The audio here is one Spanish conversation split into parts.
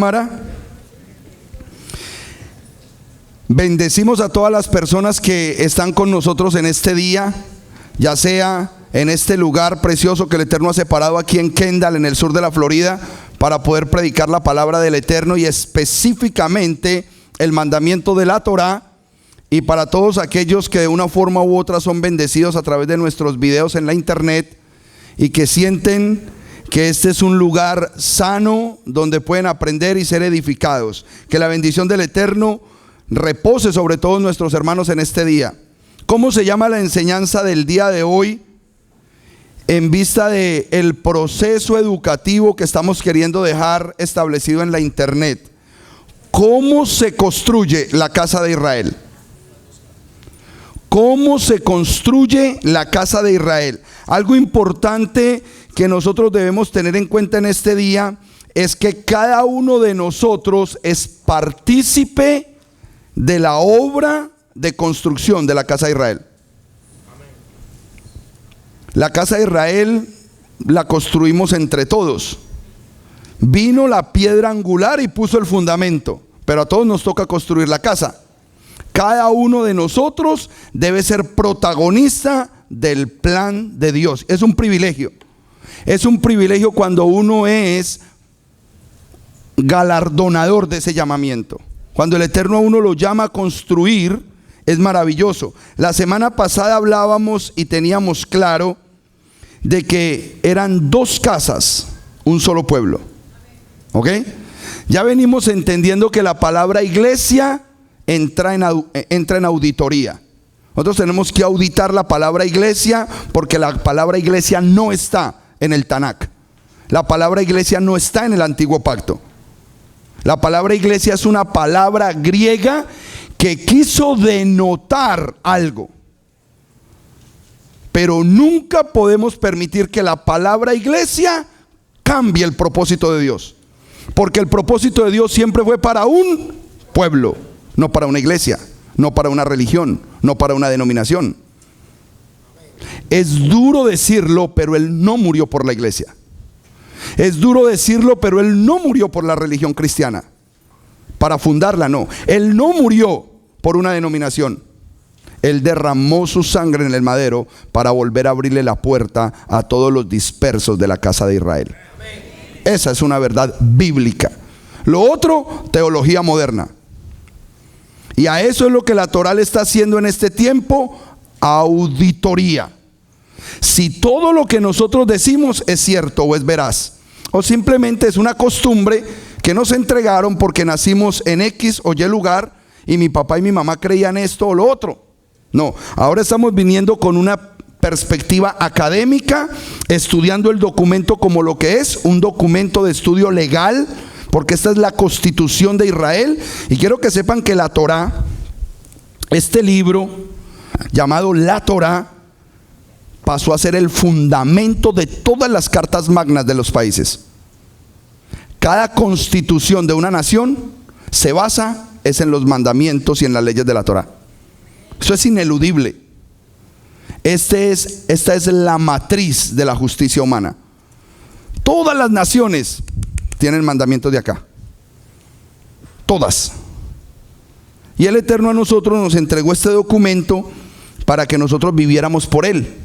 cámara. Bendecimos a todas las personas que están con nosotros en este día, ya sea en este lugar precioso que el Eterno ha separado aquí en Kendall, en el sur de la Florida, para poder predicar la palabra del Eterno y específicamente el mandamiento de la Torá, y para todos aquellos que de una forma u otra son bendecidos a través de nuestros videos en la internet y que sienten que este es un lugar sano donde pueden aprender y ser edificados. Que la bendición del Eterno repose sobre todos nuestros hermanos en este día. ¿Cómo se llama la enseñanza del día de hoy? En vista del proceso educativo que estamos queriendo dejar establecido en la internet. ¿Cómo se construye la casa de Israel? ¿Cómo se construye la casa de Israel? Algo importante que nosotros debemos tener en cuenta en este día es que cada uno de nosotros es partícipe de la obra de construcción de la casa de Israel. La casa de Israel la construimos entre todos. Vino la piedra angular y puso el fundamento, pero a todos nos toca construir la casa. Cada uno de nosotros debe ser protagonista del plan de Dios. Es un privilegio. Es un privilegio cuando uno es galardonador de ese llamamiento. Cuando el Eterno a uno lo llama a construir, es maravilloso. La semana pasada hablábamos y teníamos claro de que eran dos casas, un solo pueblo. ¿Ok? Ya venimos entendiendo que la palabra iglesia entra en auditoría. Nosotros tenemos que auditar la palabra iglesia, porque la palabra iglesia no está en el Tanakh. La palabra iglesia no está en el Antiguo Pacto. La palabra iglesia es una palabra griega que quiso denotar algo. Pero nunca podemos permitir que la palabra iglesia cambie el propósito de Dios. Porque el propósito de Dios siempre fue para un pueblo, no para una iglesia, no para una religión, no para una denominación. Es duro decirlo, pero Él no murió por la iglesia. Es duro decirlo, pero Él no murió por la religión cristiana, para fundarla, no. Él no murió por una denominación. Él derramó su sangre en el madero para volver a abrirle la puerta a todos los dispersos de la casa de Israel. Esa es una verdad bíblica. Lo otro, teología moderna. Y a eso es lo que la Torá le está haciendo en este tiempo, auditoría. Si todo lo que nosotros decimos es cierto o es veraz, o simplemente es una costumbre que nos entregaron porque nacimos en X o Y lugar y mi papá y mi mamá creían esto o lo otro. No, ahora estamos viniendo con una perspectiva académica, estudiando el documento como lo que es, un documento de estudio legal, porque esta es la Constitución de Israel. Y quiero que sepan que la Torá, este libro llamado la Torá, pasó a ser el fundamento de todas las cartas magnas de los países. Cada constitución de una nación se basa en los mandamientos y en las leyes de la Torá. Eso es ineludible. Esta es la matriz de la justicia humana. Todas las naciones tienen mandamientos de acá. Todas. Y el Eterno a nosotros nos entregó este documento para que nosotros viviéramos por él.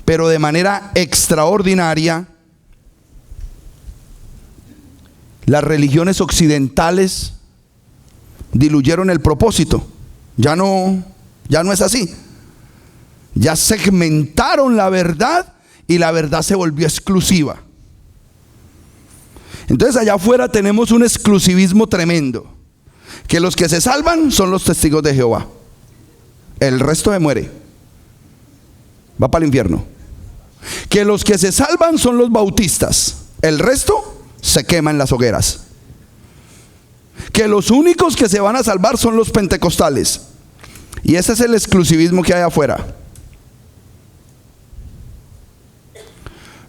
Pero de manera extraordinaria, las religiones occidentales diluyeron el propósito. Ya no es así. Ya segmentaron la verdad y la verdad se volvió exclusiva. Entonces allá afuera tenemos un exclusivismo tremendo, que los que se salvan son los testigos de Jehová. El resto se muere, va para el infierno. Que los que se salvan son los bautistas, el resto se quema en las hogueras. Que los únicos que se van a salvar son los pentecostales. Y ese es el exclusivismo que hay afuera.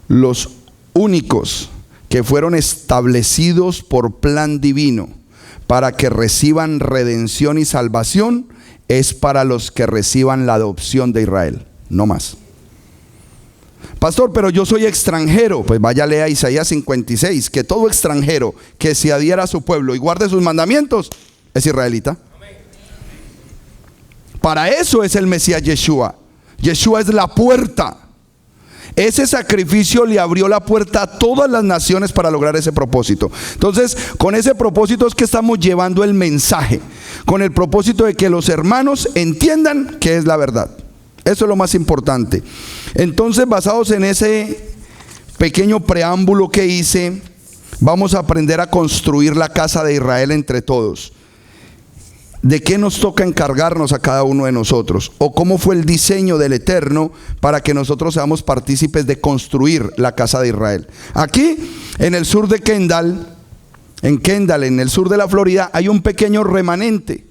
Los únicos que fueron establecidos por plan divino para que reciban redención y salvación es para los que reciban la adopción de Israel, no más. Pastor, pero yo soy extranjero. Pues vaya, lea Isaías 56, que todo extranjero que se adhiera a su pueblo y guarde sus mandamientos es israelita. Para eso es el Mesías Yeshua. Yeshua es la puerta. Ese sacrificio le abrió la puerta a todas las naciones para lograr ese propósito. Entonces, con ese propósito es que estamos llevando el mensaje, con el propósito de que los hermanos entiendan qué es la verdad. Eso es lo más importante. Entonces, basados en ese pequeño preámbulo que hice, vamos a aprender a construir la casa de Israel entre todos. ¿De qué nos toca encargarnos a cada uno de nosotros? ¿O cómo fue el diseño del Eterno para que nosotros seamos partícipes de construir la casa de Israel? Aquí, en el sur de Kendall, en el sur de la Florida, hay un pequeño remanente.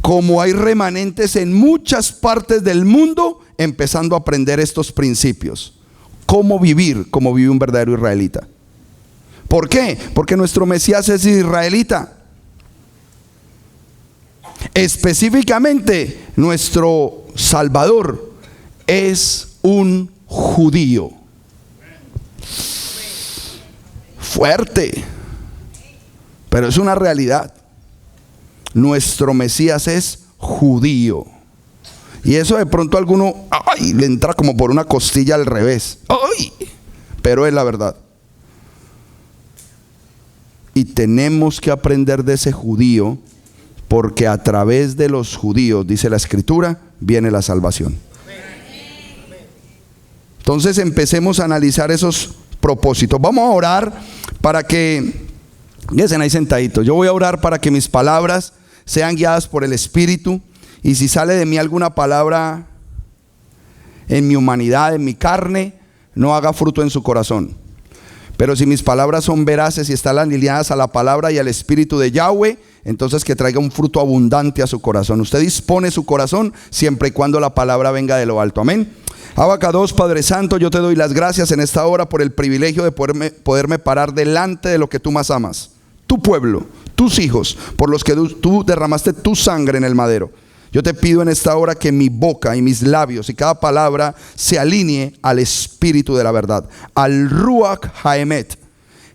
Como hay remanentes en muchas partes del mundo, empezando a aprender estos principios. Cómo vivir como vive un verdadero israelita. ¿Por qué? Porque nuestro Mesías es israelita. Específicamente, nuestro Salvador es un judío. Fuerte, pero es una realidad. Nuestro Mesías es judío. Y eso de pronto a alguno le entra como por una costilla al revés. Pero es la verdad. Y tenemos que aprender de ese judío, porque a través de los judíos, dice la Escritura, viene la salvación. Entonces empecemos a analizar esos propósitos. Vamos a orar para que, quédense ahí sentaditos. Yo voy a orar para que mis palabras sean guiadas por el Espíritu. Y si sale de mí alguna palabra en mi humanidad, en mi carne, no haga fruto en su corazón. Pero si mis palabras son veraces y están alineadas a la palabra y al Espíritu de Yahweh, entonces que traiga un fruto abundante a su corazón. Usted dispone su corazón siempre y cuando la palabra venga de lo alto. Amén. Abacados, Padre Santo, yo te doy las gracias en esta hora por el privilegio de poderme parar delante de lo que tú más amas. Tu pueblo, tus hijos, por los que tú derramaste tu sangre en el madero. Yo te pido en esta hora que mi boca y mis labios y cada palabra se alinee al Espíritu de la verdad, al Ruach HaEmet.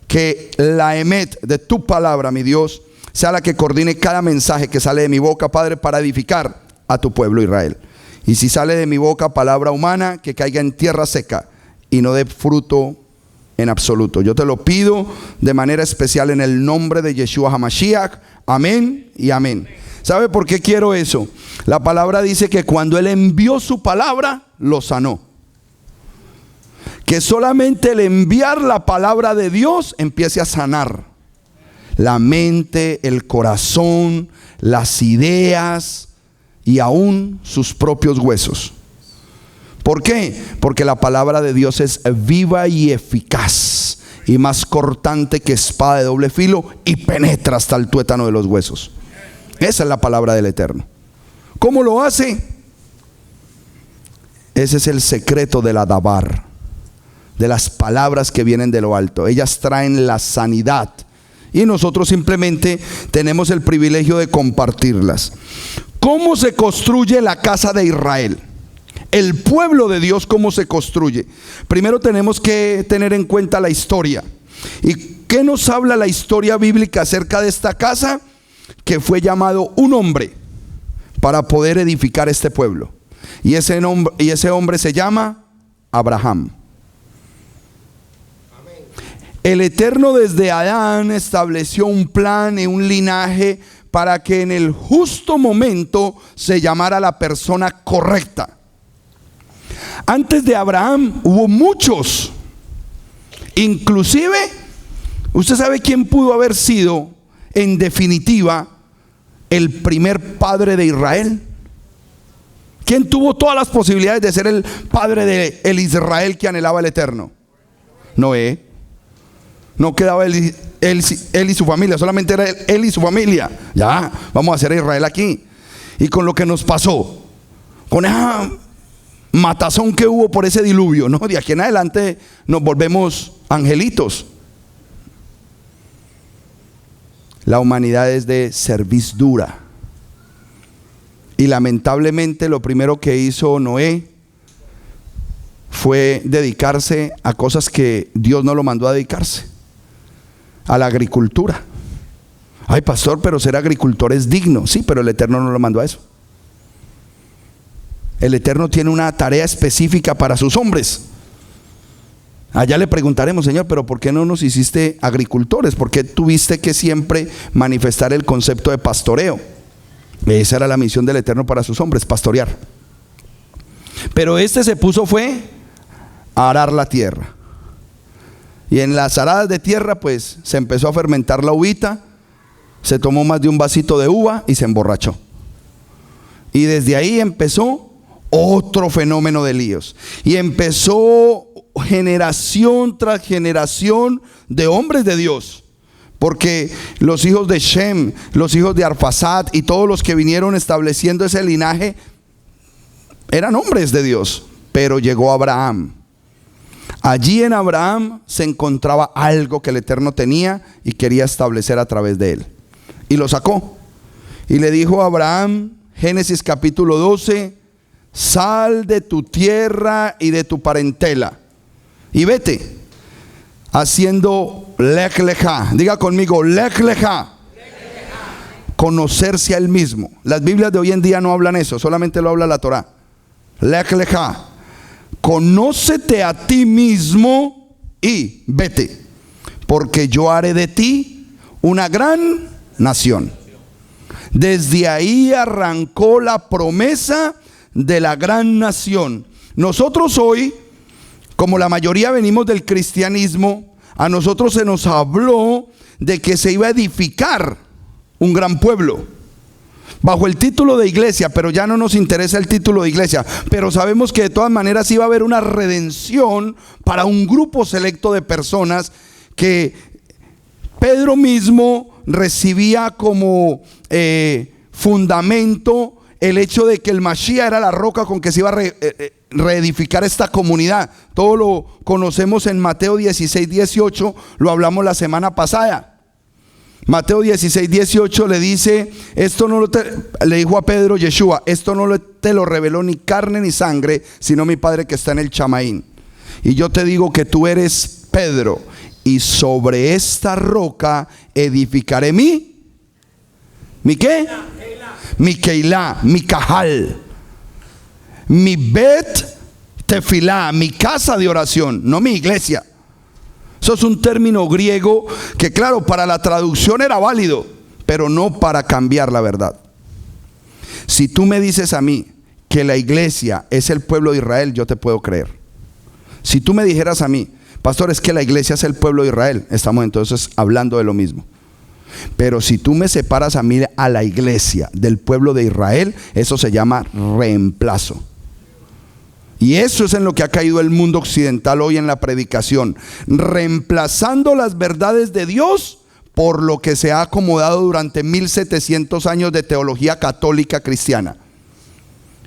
Que la Emet de tu palabra, mi Dios, sea la que coordine cada mensaje que sale de mi boca, Padre, para edificar a tu pueblo Israel. Y si sale de mi boca palabra humana, que caiga en tierra seca y no dé fruto en absoluto. Yo te lo pido de manera especial en el nombre de Yeshua HaMashiach. Amén y amén. ¿Sabe por qué quiero eso? La palabra dice que cuando Él envió su palabra, lo sanó. Que solamente el enviar la palabra de Dios empiece a sanar la mente, el corazón, las ideas y aún sus propios huesos. ¿Por qué? Porque la palabra de Dios es viva y eficaz y más cortante que espada de doble filo y penetra hasta el tuétano de los huesos. Esa es la palabra del Eterno. ¿Cómo lo hace? Ese es el secreto del Adabar, de las palabras que vienen de lo alto. Ellas traen la sanidad y nosotros simplemente tenemos el privilegio de compartirlas. ¿Cómo se construye la casa de Israel? El pueblo de Dios, ¿cómo se construye? Primero tenemos que tener en cuenta la historia. ¿Y qué nos habla la historia bíblica acerca de esta casa? Que fue llamado un hombre para poder edificar este pueblo. Y ese hombre se llama Abraham. El Eterno desde Adán estableció un plan y un linaje para que en el justo momento se llamara la persona correcta. Antes de Abraham hubo muchos. Inclusive, ¿usted sabe quién pudo haber sido en definitiva el primer padre de Israel? ¿Quién tuvo todas las posibilidades de ser el padre de el Israel que anhelaba el Eterno? Noé. No quedaba él y su familia, solamente era él y su familia. Ya, vamos a hacer Israel aquí. Y con lo que nos pasó, con esa matazón que hubo por ese diluvio, ¿no? De aquí en adelante nos volvemos angelitos. La humanidad es de cerviz dura. Y lamentablemente lo primero que hizo Noé fue dedicarse a cosas que Dios no lo mandó a dedicarse, a la agricultura. Ay, pastor, pero ser agricultor es digno. Sí, pero el Eterno no lo mandó a eso. El Eterno tiene una tarea específica para sus hombres. Allá le preguntaremos, Señor, pero ¿por qué no nos hiciste agricultores? ¿Por qué tuviste que siempre manifestar el concepto de pastoreo? Esa era la misión del Eterno para sus hombres, pastorear. Pero se puso fue a arar la tierra. Y en las aradas de tierra pues se empezó a fermentar la uvita. Se tomó más de un vasito de uva y se emborrachó. Y desde ahí empezó otro fenómeno de líos. Y empezó generación tras generación de hombres de Dios. Porque los hijos de Shem, los hijos de Arfaxad y todos los que vinieron estableciendo ese linaje eran hombres de Dios. Pero llegó Abraham. Allí en Abraham se encontraba algo que el Eterno tenía y quería establecer a través de él. Y lo sacó. Y le dijo a Abraham, Génesis capítulo 12, sal de tu tierra y de tu parentela y vete haciendo lech lejá. Diga conmigo, lech lejá. Conocerse a él mismo. Las Biblias de hoy en día no hablan eso, solamente lo habla la Torá. Lech lejá. Conócete a ti mismo y vete, porque yo haré de ti una gran nación. Desde ahí arrancó la promesa de la gran nación. Nosotros hoy, como la mayoría venimos del cristianismo, a nosotros se nos habló de que se iba a edificar un gran pueblo bajo el título de iglesia, pero ya no nos interesa el título de iglesia. Pero sabemos que de todas maneras iba a haber una redención para un grupo selecto de personas que Pedro mismo recibía como fundamento el hecho de que el Mashiach era la roca con que se iba a reedificar esta comunidad. Todo lo conocemos en Mateo 16, 18, lo hablamos la semana pasada. Mateo 16, 18 le dice, le dijo a Pedro Yeshua, esto no te lo reveló ni carne ni sangre, sino mi Padre que está en el Chamaín. Y yo te digo que tú eres Pedro, y sobre esta roca edificaré ¿mi qué? Mi Keilah, mi Cajal, mi Bet Tefilá, mi casa de oración, no mi iglesia. Eso es un término griego que, claro, para la traducción era válido, pero no para cambiar la verdad. Si tú me dices a mí que la iglesia es el pueblo de Israel, yo te puedo creer. Si tú me dijeras a mí, pastor, es que la iglesia es el pueblo de Israel, estamos entonces hablando de lo mismo. Pero si tú me separas a mí, a la iglesia del pueblo de Israel, eso se llama reemplazo. Y eso es en lo que ha caído el mundo occidental hoy en la predicación, reemplazando las verdades de Dios por lo que se ha acomodado durante 1700 años de teología católica cristiana.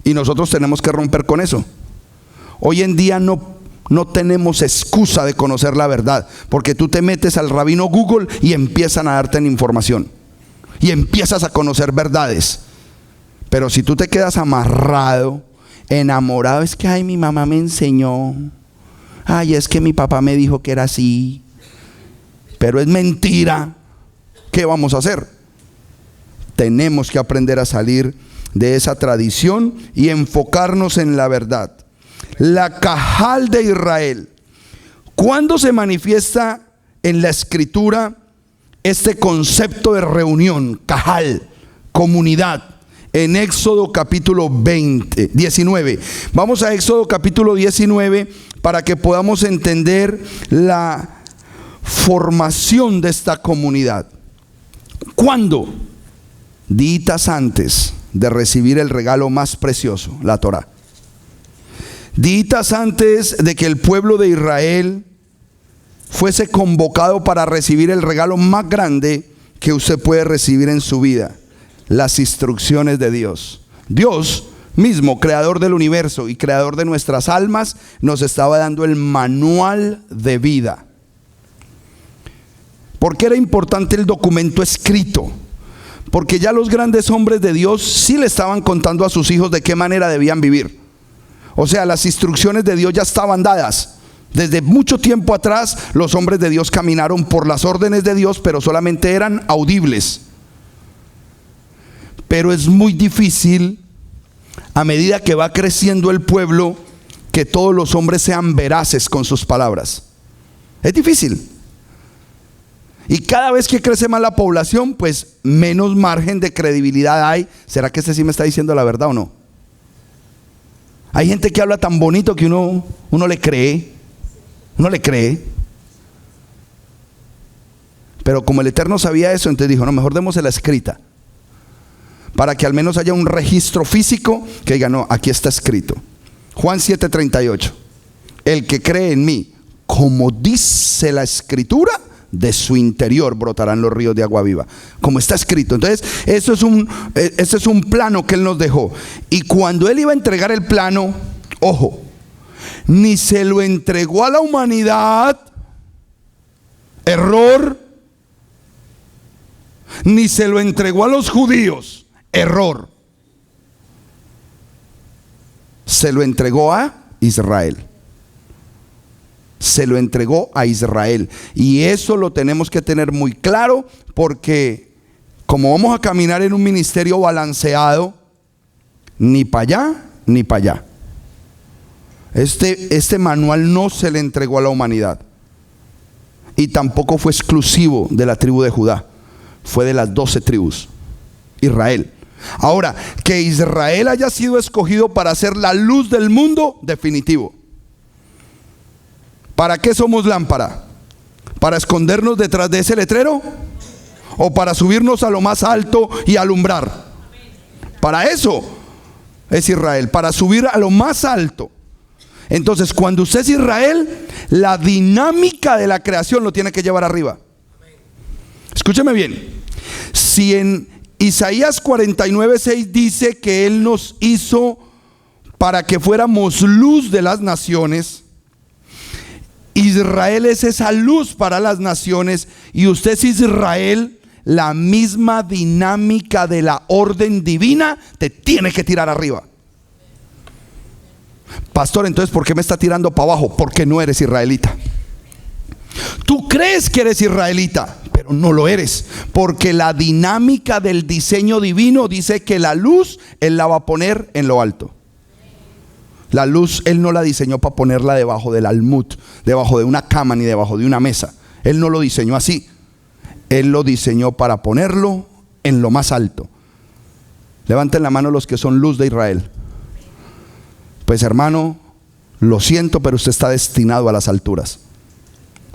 Y nosotros tenemos que romper con eso. Hoy en día no tenemos excusa de conocer la verdad, porque tú te metes al rabino Google y empiezan a darte información y empiezas a conocer verdades. Pero si tú te quedas amarrado, enamorado, es que ay, mi mamá me enseñó, ay, es que mi papá me dijo que era así, pero es mentira, ¿qué vamos a hacer? Tenemos que aprender a salir de esa tradición y enfocarnos en la verdad. La Cajal de Israel. ¿Cuándo se manifiesta en la escritura este concepto de reunión? Cajal, comunidad. En Éxodo capítulo 19. Vamos a Éxodo capítulo 19 para que podamos entender la formación de esta comunidad. ¿Cuándo? Días antes de recibir el regalo más precioso, la Torá. Días antes de que el pueblo de Israel fuese convocado para recibir el regalo más grande que usted puede recibir en su vida, las instrucciones de Dios. Dios mismo, creador del universo y creador de nuestras almas, nos estaba dando el manual de vida. ¿Por qué era importante el documento escrito? Porque ya los grandes hombres de Dios sí le estaban contando a sus hijos de qué manera debían vivir. O sea, las instrucciones de Dios ya estaban dadas. Desde mucho tiempo atrás, los hombres de Dios caminaron por las órdenes de Dios, pero solamente eran audibles. Pero es muy difícil, a medida que va creciendo el pueblo, que todos los hombres sean veraces con sus palabras. Es difícil. Y cada vez que crece más la población, pues menos margen de credibilidad hay. ¿Será que este sí me está diciendo la verdad o no? Hay gente que habla tan bonito que uno le cree. Uno le cree. Pero como el Eterno sabía eso, entonces dijo, no, mejor démosela escrita, para que al menos haya un registro físico que diga, no, aquí está escrito. Juan 7:38. El que cree en mí, como dice la escritura, de su interior brotarán los ríos de agua viva, como está escrito. Entonces, eso es un plano que Él nos dejó. Y cuando Él iba a entregar el plano, ojo, ni se lo entregó a la humanidad, error, ni se lo entregó a los judíos, error. Se lo entregó a Israel. Se lo entregó a Israel. Y eso lo tenemos que tener muy claro, porque como vamos a caminar en un ministerio balanceado, ni para allá ni para allá. Este manual no se le entregó a la humanidad, y tampoco fue exclusivo de la tribu de Judá, fue de las 12 tribus, Israel. Ahora, que Israel haya sido escogido para ser la luz del mundo, definitivo. ¿Para qué somos lámpara? ¿Para escondernos detrás de ese letrero? ¿O para subirnos a lo más alto y alumbrar? Para eso es Israel, para subir a lo más alto. Entonces, cuando usted es Israel, la dinámica de la creación lo tiene que llevar arriba. Escúcheme bien. Si en Isaías 49:6 dice que Él nos hizo para que fuéramos luz de las naciones, Israel es esa luz para las naciones, y usted es Israel, la misma dinámica de la orden divina te tiene que tirar arriba. Pastor, entonces ¿por qué me está tirando para abajo? Porque no eres israelita. Tú crees que eres israelita, pero no lo eres, porque la dinámica del diseño divino dice que la luz Él la va a poner en lo alto. La luz Él no la diseñó para ponerla debajo del almud, debajo de una cama, ni debajo de una mesa. Él no lo diseñó así. Él lo diseñó para ponerlo en lo más alto. Levanten la mano los que son luz de Israel. Pues hermano, lo siento, pero usted está destinado a las alturas.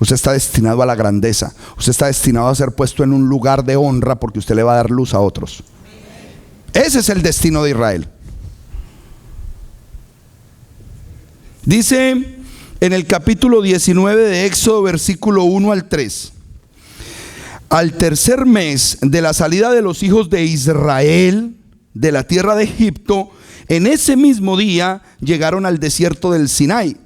Usted está destinado a la grandeza. Usted está destinado a ser puesto en un lugar de honra, porque usted le va a dar luz a otros. Ese es el destino de Israel. Dice en el capítulo 19 de Éxodo, versículo 1 al 3. Al tercer mes de la salida de los hijos de Israel de la tierra de Egipto, en ese mismo día llegaron al desierto del Sinai,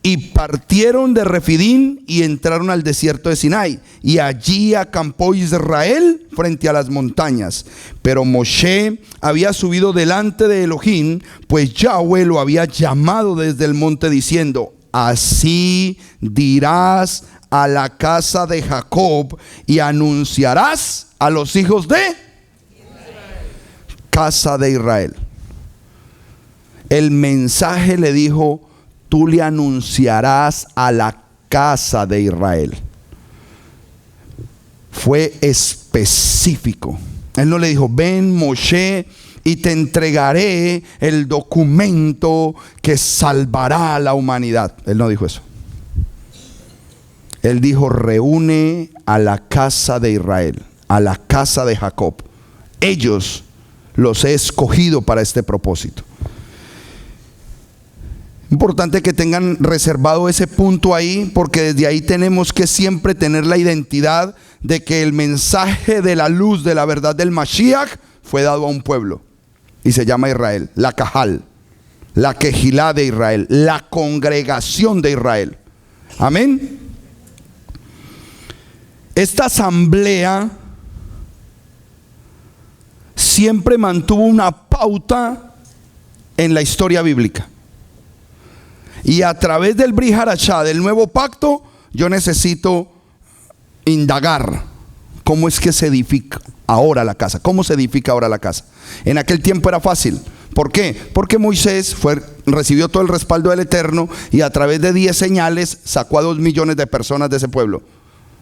y partieron de Refidín y entraron al desierto de Sinai, y allí acampó Israel frente a las montañas. Pero Moshe había subido delante de Elohim, pues Yahweh lo había llamado desde el monte diciendo: así dirás a la casa de Jacob y anunciarás a los hijos de casa de Israel. El mensaje le dijo: tú le anunciarás a la casa de Israel. Fue específico. Él no le dijo: ven Moshe y te entregaré el documento que salvará a la humanidad. Él no dijo eso. Él dijo: reúne a la casa de Israel, a la casa de Jacob. Ellos los he escogido para este propósito. Importante que tengan reservado ese punto ahí, porque desde ahí tenemos que siempre tener la identidad de que el mensaje de la luz, de la verdad del Mashiach, fue dado a un pueblo, y se llama Israel, la Cajal, la Quejilá de Israel, la congregación de Israel. Amén. Esta asamblea siempre mantuvo una pauta en la historia bíblica. Y a través del Brit Hadashah, del nuevo pacto, yo necesito indagar cómo es que se edifica ahora la casa. ¿Cómo se edifica ahora la casa? En aquel tiempo era fácil. ¿Por qué? Porque Moisés recibió todo el respaldo del Eterno y a través de 10 señales sacó a 2 millones de personas de ese pueblo,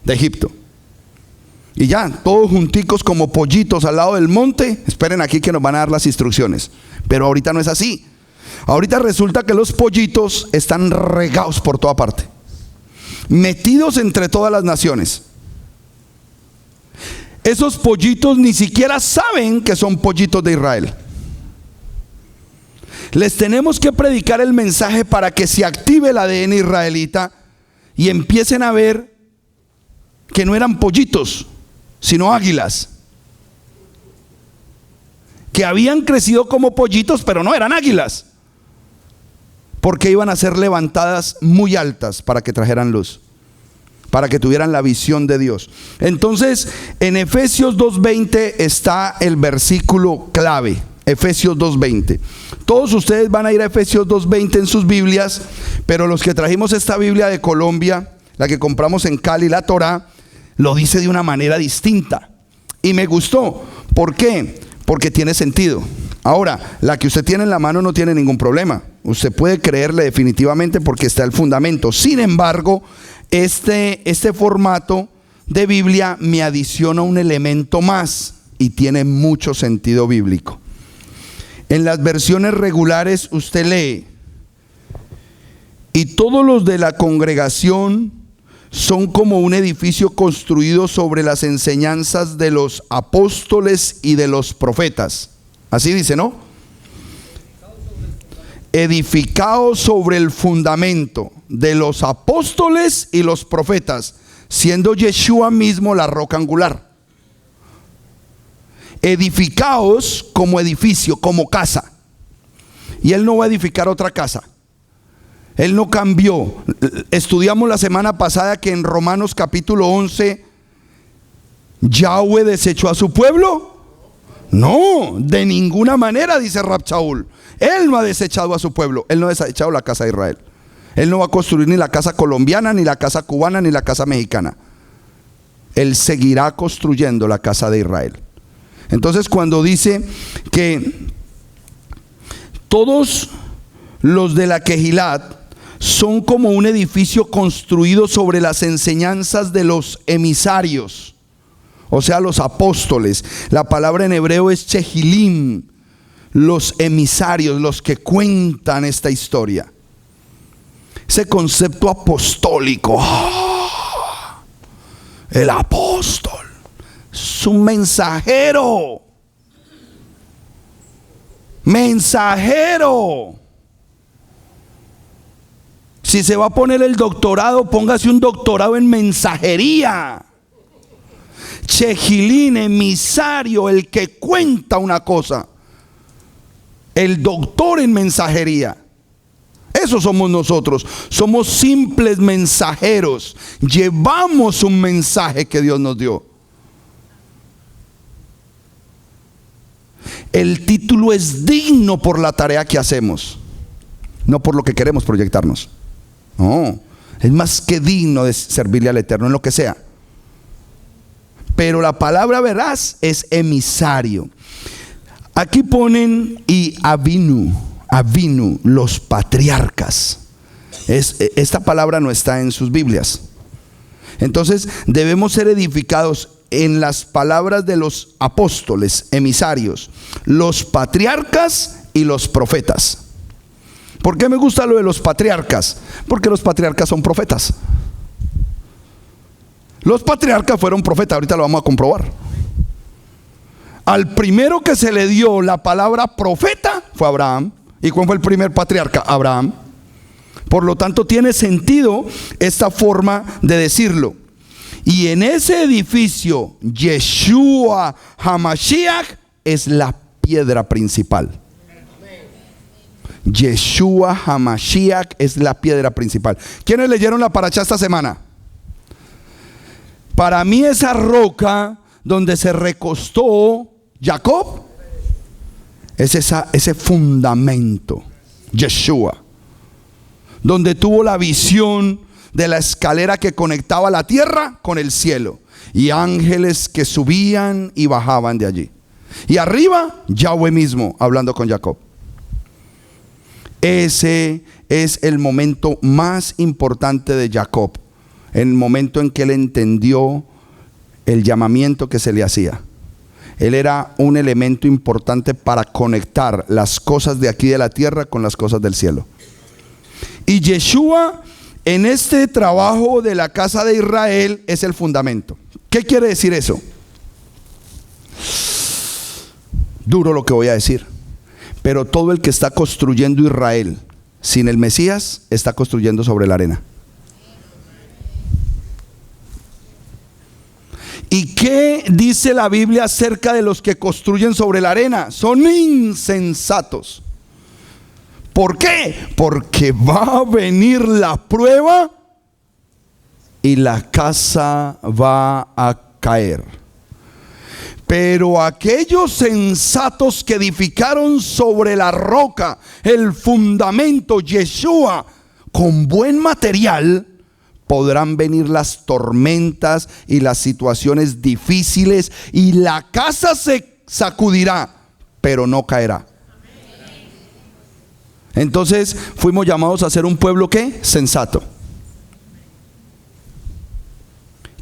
de Egipto. Y ya, todos junticos como pollitos al lado del monte, esperen aquí que nos van a dar las instrucciones. Pero ahorita no es así. Ahorita resulta que los pollitos están regados por toda parte, metidos entre todas las naciones. Esos pollitos ni siquiera saben que son pollitos de Israel. Les tenemos que predicar el mensaje para que se active el ADN israelita y empiecen a ver que no eran pollitos, sino águilas. Que habían crecido como pollitos, pero no eran águilas. Porque iban a ser levantadas muy altas para que trajeran luz, para que tuvieran la visión de Dios. Entonces, en Efesios 2:20 está el versículo clave. Efesios 2:20. Todos ustedes van a ir a Efesios 2:20 en sus Biblias, pero los que trajimos esta Biblia de Colombia, la que compramos en Cali, la Torá, lo dice de una manera distinta. Y me gustó. ¿Por qué? Porque tiene sentido. Ahora, la que usted tiene en la mano no tiene ningún problema. Usted puede creerle definitivamente porque está el fundamento. Sin embargo, este formato de Biblia me adiciona un elemento más y tiene mucho sentido bíblico. En las versiones regulares usted lee: y todos los de la congregación son como un edificio construido sobre las enseñanzas de los apóstoles y de los profetas. Así dice, ¿no? Edificados sobre el fundamento de los apóstoles y los profetas, siendo Yeshua mismo la roca angular. Edificados como edificio, como casa. Y Él no va a edificar otra casa. Él no cambió. Estudiamos la semana pasada que en Romanos capítulo 11 Yahweh desechó a su pueblo. No, de ninguna manera, dice Rab Shaul. Él no ha desechado a su pueblo. Él no ha desechado la casa de Israel. Él no va a construir ni la casa colombiana, ni la casa cubana, ni la casa mexicana. Él seguirá construyendo la casa de Israel. Entonces, cuando dice que todos los de la Kehilat son como un edificio construido sobre las enseñanzas de los emisarios, o sea, los apóstoles. La palabra en hebreo es chehilim, los emisarios, los que cuentan esta historia. Ese concepto apostólico, el apóstol es un mensajero. Mensajero. Si se va a poner el doctorado, póngase un doctorado en mensajería. Chejilín, emisario, el que cuenta una cosa. El doctor en mensajería. Eso somos nosotros. Somos simples mensajeros. Llevamos un mensaje que Dios nos dio. El título es digno por la tarea que hacemos, no por lo que queremos proyectarnos. No, es más que digno de servirle al Eterno en lo que sea. Pero la palabra veraz es emisario. Aquí ponen y Avinu, los patriarcas. Esta palabra no está en sus Biblias. Entonces debemos ser edificados en las palabras de los apóstoles, emisarios, los patriarcas y los profetas. ¿Por qué me gusta lo de los patriarcas? Porque los patriarcas son profetas. Los patriarcas fueron profetas, ahorita lo vamos a comprobar. Al primero que se le dio la palabra profeta fue Abraham. ¿Y cuál fue el primer patriarca? Abraham. Por lo tanto, tiene sentido esta forma de decirlo. Y en ese edificio, Yeshua HaMashiach es la piedra principal. Yeshua HaMashiach es la piedra principal. ¿Quiénes leyeron la parashá esta semana? Para mí esa roca donde se recostó Jacob es ese fundamento, Yeshua. donde tuvo la visión de la escalera que conectaba la tierra con el cielo, y ángeles que subían y bajaban de allí. Y arriba, Yahweh mismo hablando con Jacob. Ese es el momento más importante de Jacob, el momento en que él entendió el llamamiento que se le hacía. Él era un elemento importante para conectar las cosas de aquí de la tierra con las cosas del cielo. Y Yeshua, en este trabajo de la casa de Israel, es el fundamento. ¿Qué quiere decir eso? Duro lo que voy a decir, pero todo el que está construyendo Israel sin el Mesías está construyendo sobre la arena. ¿Y qué dice la Biblia acerca de los que construyen sobre la arena? Son insensatos. ¿Por qué? Porque va a venir la prueba y la casa va a caer. Pero aquellos sensatos que edificaron sobre la roca, el fundamento, Yeshua, con buen material, podrán venir las tormentas y las situaciones difíciles, y la casa se sacudirá, pero no caerá. Entonces fuimos llamados a ser un pueblo ¿qué? Sensato.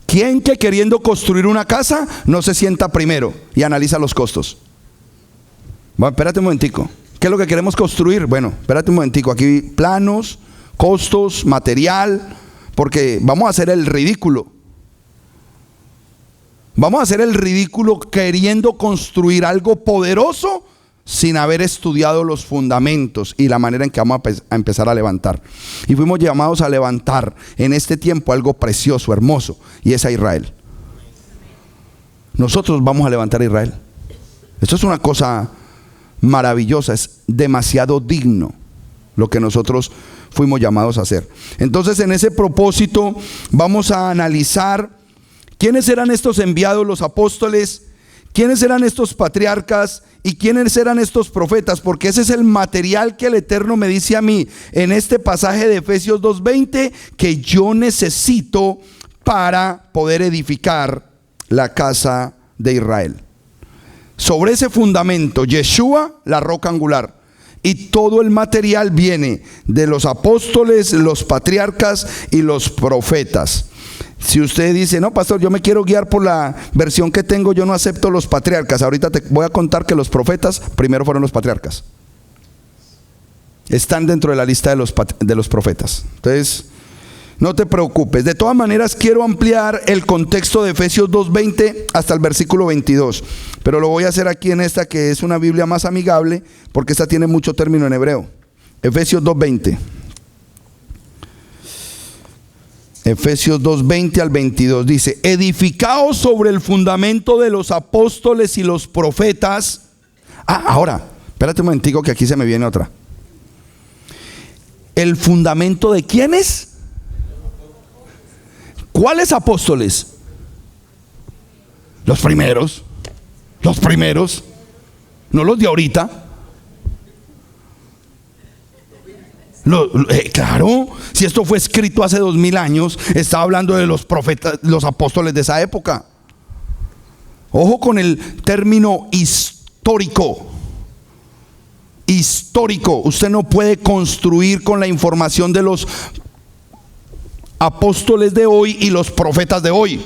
¿Quién que queriendo construir una casa no se sienta primero y analiza los costos? Bueno, espérate un momentico. ¿Qué es lo que queremos construir? Bueno, espérate un momentico. Aquí planos, costos, material, porque vamos a hacer el ridículo. Vamos a hacer el ridículo queriendo construir algo poderoso sin haber estudiado los fundamentos y la manera en que vamos a empezar a levantar. Y fuimos llamados a levantar en este tiempo algo precioso, hermoso, y es a Israel. Nosotros vamos a levantar a Israel. Esto es una cosa maravillosa, es demasiado digno lo que nosotros fuimos llamados a hacer. Entonces, en ese propósito vamos a analizar quiénes eran estos enviados, los apóstoles, quiénes eran estos patriarcas y quiénes eran estos profetas, porque ese es el material que el Eterno me dice a mí en este pasaje de Efesios 2:20 que yo necesito para poder edificar la casa de Israel. Sobre ese fundamento, Yeshua, la roca angular, y todo el material viene de los apóstoles, los patriarcas y los profetas. Si usted dice, no, pastor, yo me quiero guiar por la versión que tengo, yo no acepto los patriarcas. Ahorita te voy a contar que los profetas primero fueron los patriarcas. Están dentro de la lista de los profetas. Entonces, no te preocupes. De todas maneras, quiero ampliar el contexto de Efesios 2:20 hasta el versículo 22. Pero lo voy a hacer aquí en esta que es una Biblia más amigable, porque esta tiene mucho término en hebreo. Efesios 2:20. Efesios 2:20 al 22 dice: edificaos sobre el fundamento de los apóstoles y los profetas. Ahora, espérate un momentico que aquí se me viene otra. ¿El fundamento de quiénes? ¿Cuáles apóstoles? Los primeros, no los de ahorita. Claro, si esto fue escrito hace 2000 años, estaba hablando de los profetas, los apóstoles de esa época. Ojo con el término histórico. Histórico. Usted no puede construir con la información de los apóstoles de hoy y los profetas de hoy.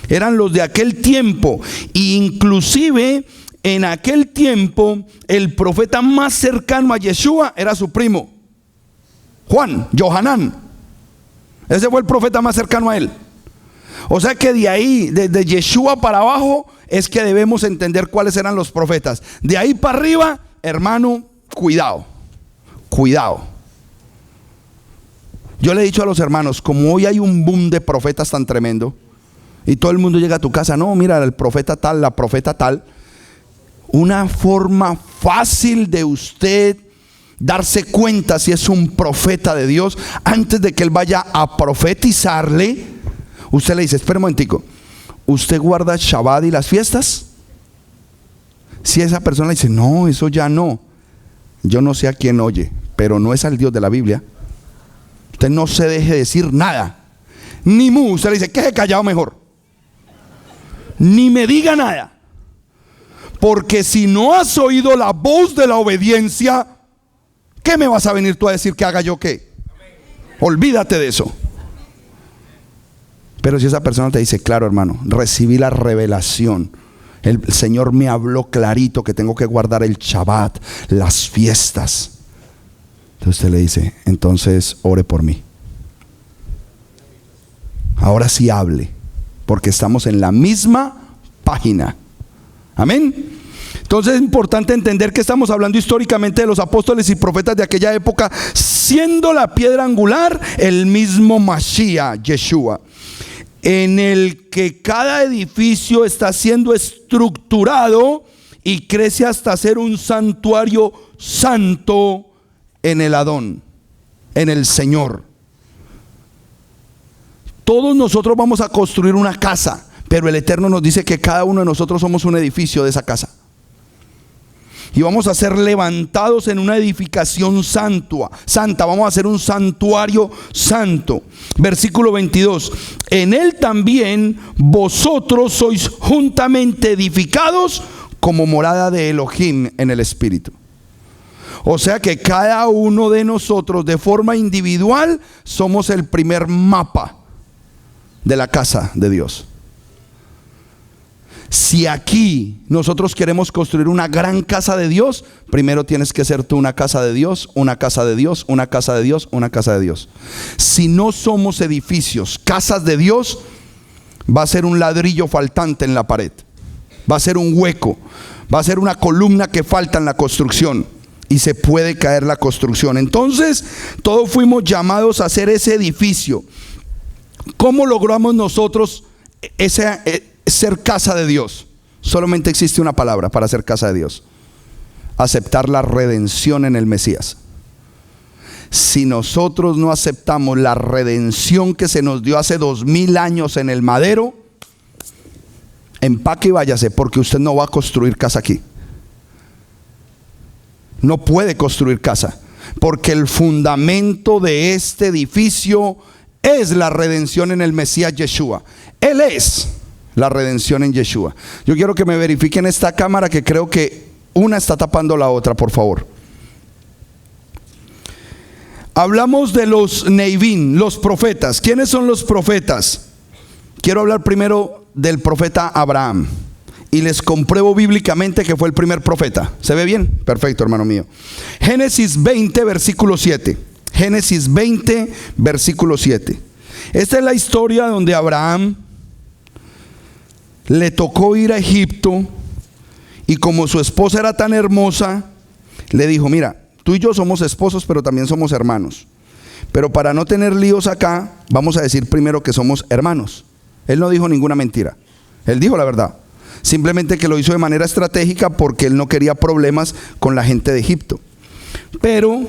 Eran los de aquel tiempo. E inclusive en aquel tiempo el profeta más cercano a Yeshua era su primo Juan, Johanán. Ese fue el profeta más cercano a él. O sea que de ahí, desde Yeshua para abajo, es que debemos entender cuáles eran los profetas. De ahí para arriba, hermano, cuidado. Yo le he dicho a los hermanos, como hoy hay un boom de profetas tan tremendo, y todo el mundo llega a tu casa, no, mira, el profeta tal, la profeta tal. Una forma fácil de usted darse cuenta si es un profeta de Dios, antes de que él vaya a profetizarle, usted le dice, espera un momentico, ¿usted guarda Shabbat y las fiestas? Si esa persona le dice, no, eso ya no, yo no sé a quién oye, pero no es al Dios de la Biblia. Usted no se deje decir nada. Ni mu. Usted le dice, quédese callado mejor. Ni me diga nada. Porque si no has oído la voz de la obediencia, ¿qué me vas a venir tú a decir que haga yo qué? Olvídate de eso. Pero si esa persona te dice, claro hermano, recibí la revelación, el Señor me habló clarito que tengo que guardar el Shabbat, las fiestas. Entonces usted le dice, entonces ore por mí. Ahora sí hable, porque estamos en la misma página. Amén. Entonces es importante entender que estamos hablando históricamente de los apóstoles y profetas de aquella época, siendo la piedra angular el mismo Mashiach, Yeshua, en el que cada edificio está siendo estructurado y crece hasta ser un santuario santo en el Adón, en el Señor. Todos nosotros vamos a construir una casa, pero el Eterno nos dice que cada uno de nosotros somos un edificio de esa casa. Y vamos a ser levantados en una edificación santa. Vamos a hacer un santuario santo. Versículo 22. En él también vosotros sois juntamente edificados como morada de Elohim en el Espíritu. O sea que cada uno de nosotros de forma individual somos el primer mapa de la casa de Dios. Si aquí nosotros queremos construir una gran casa de Dios, primero tienes que ser tú una casa de Dios, una casa de Dios, una casa de Dios, una casa de Dios. Si no somos edificios, casas de Dios, va a ser un ladrillo faltante en la pared, va a ser un hueco, va a ser una columna que falta en la construcción y se puede caer la construcción. Entonces todos fuimos llamados a hacer ese edificio. ¿Cómo logramos nosotros ser casa de Dios? Solamente existe una palabra para ser casa de Dios: aceptar la redención en el Mesías. Si nosotros no aceptamos la redención que se nos dio hace 2000 años en el madero, empaque y váyase, porque usted no va a construir casa aquí. No puede construir casa, porque el fundamento de este edificio es la redención en el Mesías Yeshua. Él es la redención en Yeshua. Yo quiero que me verifiquen esta cámara, que creo que una está tapando la otra, por favor. Hablamos de los Neivim, los profetas. ¿Quiénes son los profetas? Quiero hablar primero del profeta Abraham, y les compruebo bíblicamente que fue el primer profeta. ¿Se ve bien? Perfecto, hermano mío. Génesis 20, versículo 7. Génesis 20, versículo 7. Esta es la historia donde Abraham le tocó ir a Egipto, y como su esposa era tan hermosa, le dijo: mira, tú y yo somos esposos, pero también somos hermanos. Pero para no tener líos acá, vamos a decir primero que somos hermanos. Él no dijo ninguna mentira, él dijo la verdad. Simplemente que lo hizo de manera estratégica, porque él no quería problemas con la gente de Egipto. Pero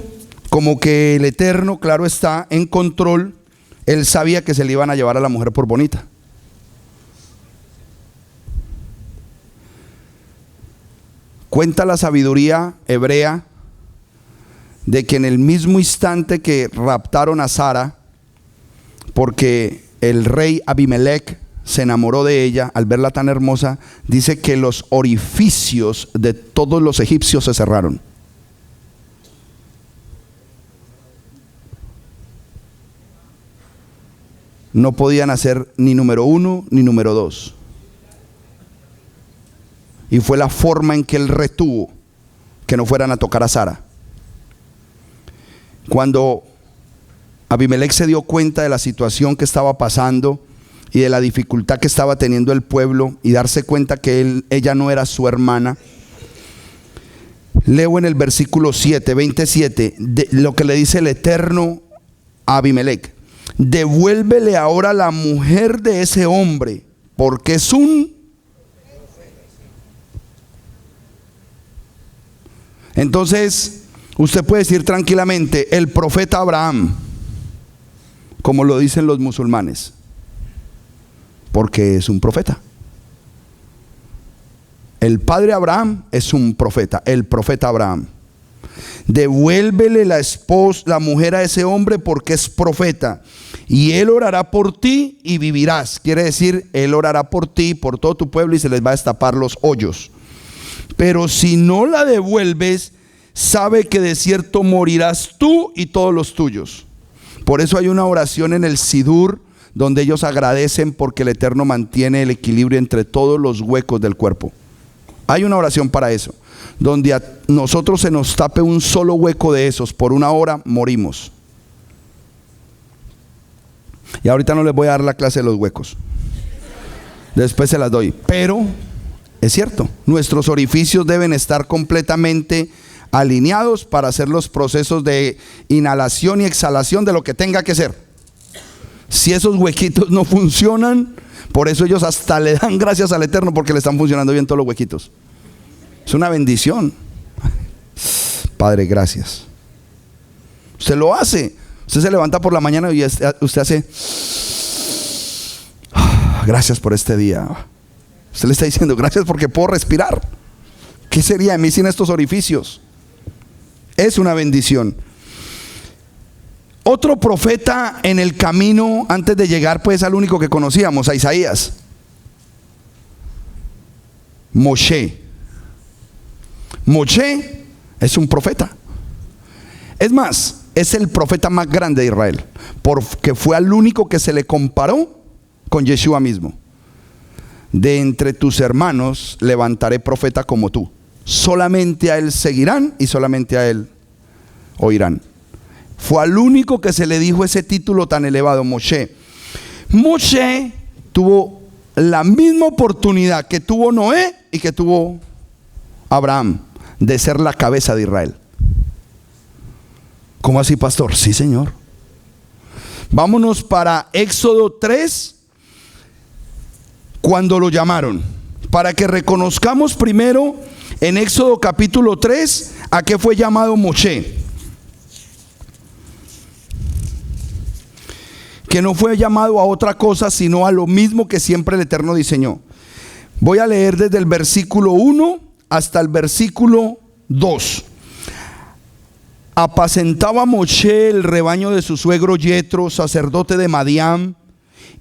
como que el Eterno, claro está, en control, él sabía que se le iban a llevar a la mujer por bonita. Cuenta la sabiduría hebrea de que en el mismo instante que raptaron a Sara, porque el rey Abimelech se enamoró de ella al verla tan hermosa, dice que los orificios de todos los egipcios se cerraron. No podían hacer ni número 1 ni número 2. Y fue la forma en que él retuvo que no fueran a tocar a Sara. Cuando Abimelech se dio cuenta de la situación que estaba pasando y de la dificultad que estaba teniendo el pueblo, y darse cuenta que ella no era su hermana, leo en el versículo 7, 27, lo que le dice el Eterno a Abimelech: devuélvele ahora la mujer de ese hombre, porque es un... Entonces usted puede decir tranquilamente: el profeta Abraham, como lo dicen los musulmanes, porque es un profeta. El padre Abraham es un profeta, el profeta Abraham. Devuélvele la mujer a ese hombre porque es profeta, y él orará por ti y vivirás. Quiere decir, él orará por ti, por todo tu pueblo, y se les va a destapar los hoyos. Pero si no la devuelves, sabe que de cierto morirás tú y todos los tuyos. Por eso hay una oración en el Sidur donde ellos agradecen porque el Eterno mantiene el equilibrio entre todos los huecos del cuerpo. Hay una oración para eso, donde a nosotros se nos tape un solo hueco de esos por una hora, morimos. Y ahorita no les voy a dar la clase de los huecos, después se las doy. Pero es cierto, nuestros orificios deben estar completamente alineados para hacer los procesos de inhalación y exhalación de lo que tenga que ser. Si esos huequitos no funcionan, por eso ellos hasta le dan gracias al Eterno porque le están funcionando bien todos los huequitos. Es una bendición. Padre, gracias. Usted lo hace. Usted se levanta por la mañana y usted hace: gracias por este día. Usted le está diciendo: gracias porque puedo respirar. ¿Qué sería de mí sin estos orificios? Es una bendición. Otro profeta en el camino antes de llegar pues al único que conocíamos, a Isaías, Moshe. Moshe es un profeta. Es más, es el profeta más grande de Israel, porque fue al único que se le comparó con Yeshua mismo. De entre tus hermanos levantaré profeta como tú. Solamente a él seguirán y solamente a él oirán. Fue al único que se le dijo ese título tan elevado, Moshe. Moshe tuvo la misma oportunidad que tuvo Noé y que tuvo Abraham, de ser la cabeza de Israel. ¿Cómo así, pastor? Sí, señor. Vámonos para Éxodo 3, cuando lo llamaron, para que reconozcamos primero en Éxodo capítulo 3 a qué fue llamado Moshe. Que no fue llamado a otra cosa sino a lo mismo que siempre el Eterno diseñó. Voy a leer desde el versículo 1 hasta el versículo 2. Apacentaba Moshe el rebaño de su suegro Yetro, sacerdote de Madián,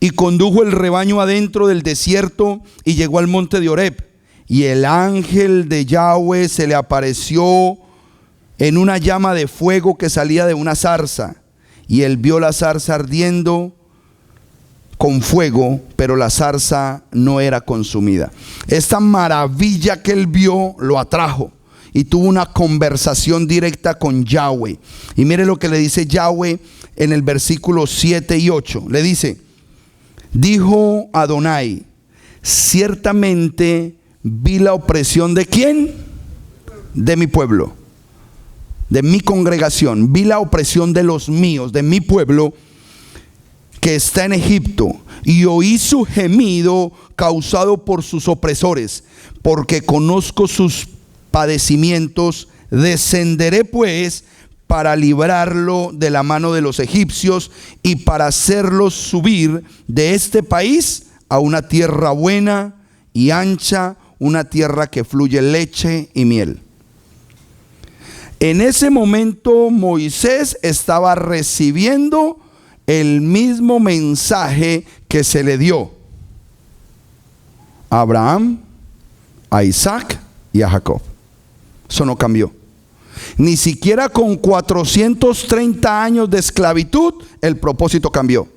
y condujo el rebaño adentro del desierto y llegó al monte de Horeb. Y el ángel de Yahweh se le apareció en una llama de fuego que salía de una zarza. Y él vio la zarza ardiendo con fuego, pero la zarza no era consumida. Esta maravilla que él vio lo atrajo y tuvo una conversación directa con Yahweh. Y mire lo que le dice Yahweh en el versículo 7 y 8. Le dice: dijo Adonai, ciertamente vi la opresión ¿de quién? De mi pueblo, de mi congregación. Vi la opresión de los míos, de mi pueblo que está en Egipto, y oí su gemido causado por sus opresores, porque conozco sus padecimientos. Descenderé pues para librarlo de la mano de los egipcios y para hacerlos subir de este país a una tierra buena y ancha, una tierra que fluye leche y miel. En ese momento Moisés estaba recibiendo el mismo mensaje que se le dio a Abraham, a Isaac y a Jacob. Eso no cambió. Ni siquiera con 430 años de esclavitud el propósito cambió.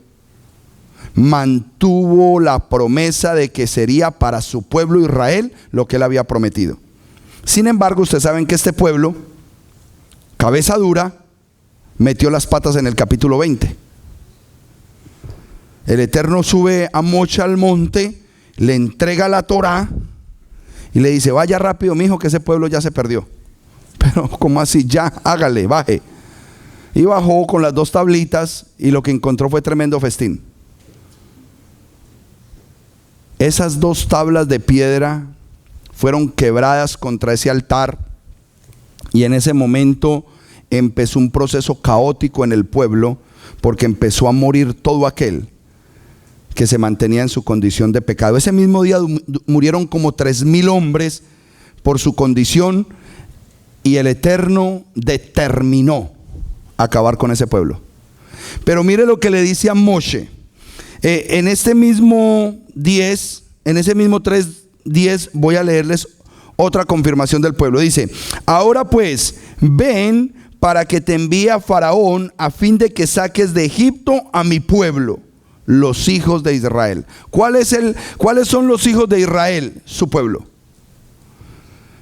Mantuvo la promesa de que sería para su pueblo Israel lo que él había prometido. Sin embargo, ustedes saben que este pueblo, cabeza dura, metió las patas en el capítulo 20. El Eterno sube a Moshe al monte, le entrega la Torá y le dice: vaya rápido, mijo, que ese pueblo ya se perdió. Pero ¿cómo así? Ya, hágale, baje. Y bajó con las 2 tablitas y lo que encontró fue tremendo festín. Esas 2 tablas de piedra fueron quebradas contra ese altar, y en ese momento empezó un proceso caótico en el pueblo, porque empezó a morir todo aquel que se mantenía en su condición de pecado. Ese mismo día murieron como 3,000 hombres por su condición, Y el Eterno determinó acabar con ese pueblo. Pero mire lo que le dice a Moshe. En este mismo 10, en ese mismo 3:10, voy a leerles otra confirmación del pueblo. Dice: ahora pues, ven para que te envíe a Faraón a fin de que saques de Egipto a mi pueblo, los hijos de Israel. ¿Cuáles son los hijos de Israel? Su pueblo.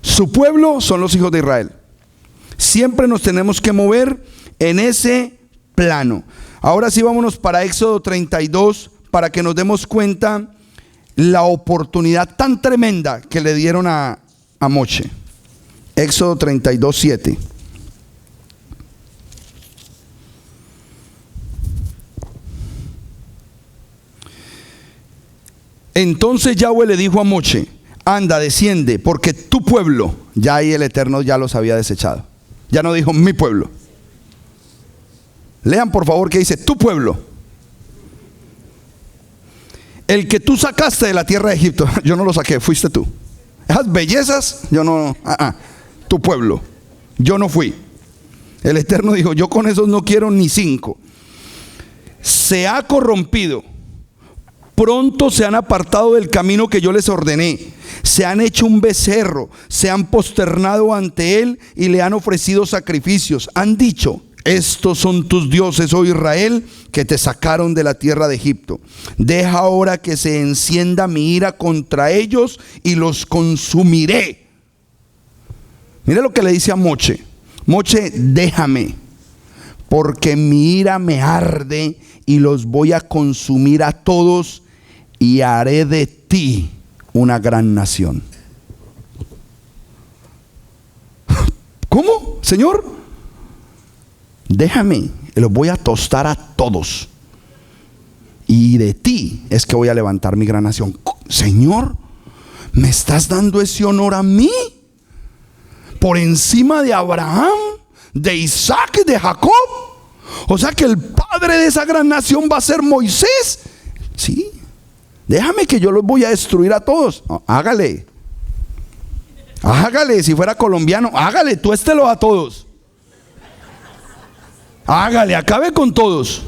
Su pueblo son los hijos de Israel. Siempre nos tenemos que mover en ese plano. Ahora sí, vámonos para Éxodo 32 para que nos demos cuenta la oportunidad tan tremenda que le dieron a Moshe. Éxodo 32:7. Entonces Yahweh le dijo a Moshe: anda, desciende, porque tu pueblo, ya ahí el Eterno ya los había desechado. Ya no dijo mi pueblo. Lean por favor que dice tu pueblo. El que tú sacaste de la tierra de Egipto. Yo no lo saqué, fuiste tú. Esas bellezas, yo no. Tu pueblo. Yo no fui. El Eterno dijo: yo con esos no quiero ni 5. Se ha corrompido. Pronto se han apartado del camino que yo les ordené. Se han hecho un becerro. Se han posternado ante él y le han ofrecido sacrificios. Han dicho: estos son tus dioses, oh Israel, que te sacaron de la tierra de Egipto. Deja ahora que se encienda mi ira contra ellos y los consumiré. Mire lo que le dice a Moshe: Moshe, déjame, porque mi ira me arde y los voy a consumir a todos y haré de ti una gran nación. ¿Cómo, Señor? Déjame, los voy a tostar a todos y de ti es que voy a levantar mi gran nación. Señor, ¿me estás dando ese honor a mí? Por encima de Abraham, de Isaac y de Jacob. O sea que el padre de esa gran nación va a ser Moisés. Sí, déjame que yo los voy a destruir a todos. No, hágale, si fuera colombiano, hágale, tuéstelo a todos. Hágale, acabe con todos.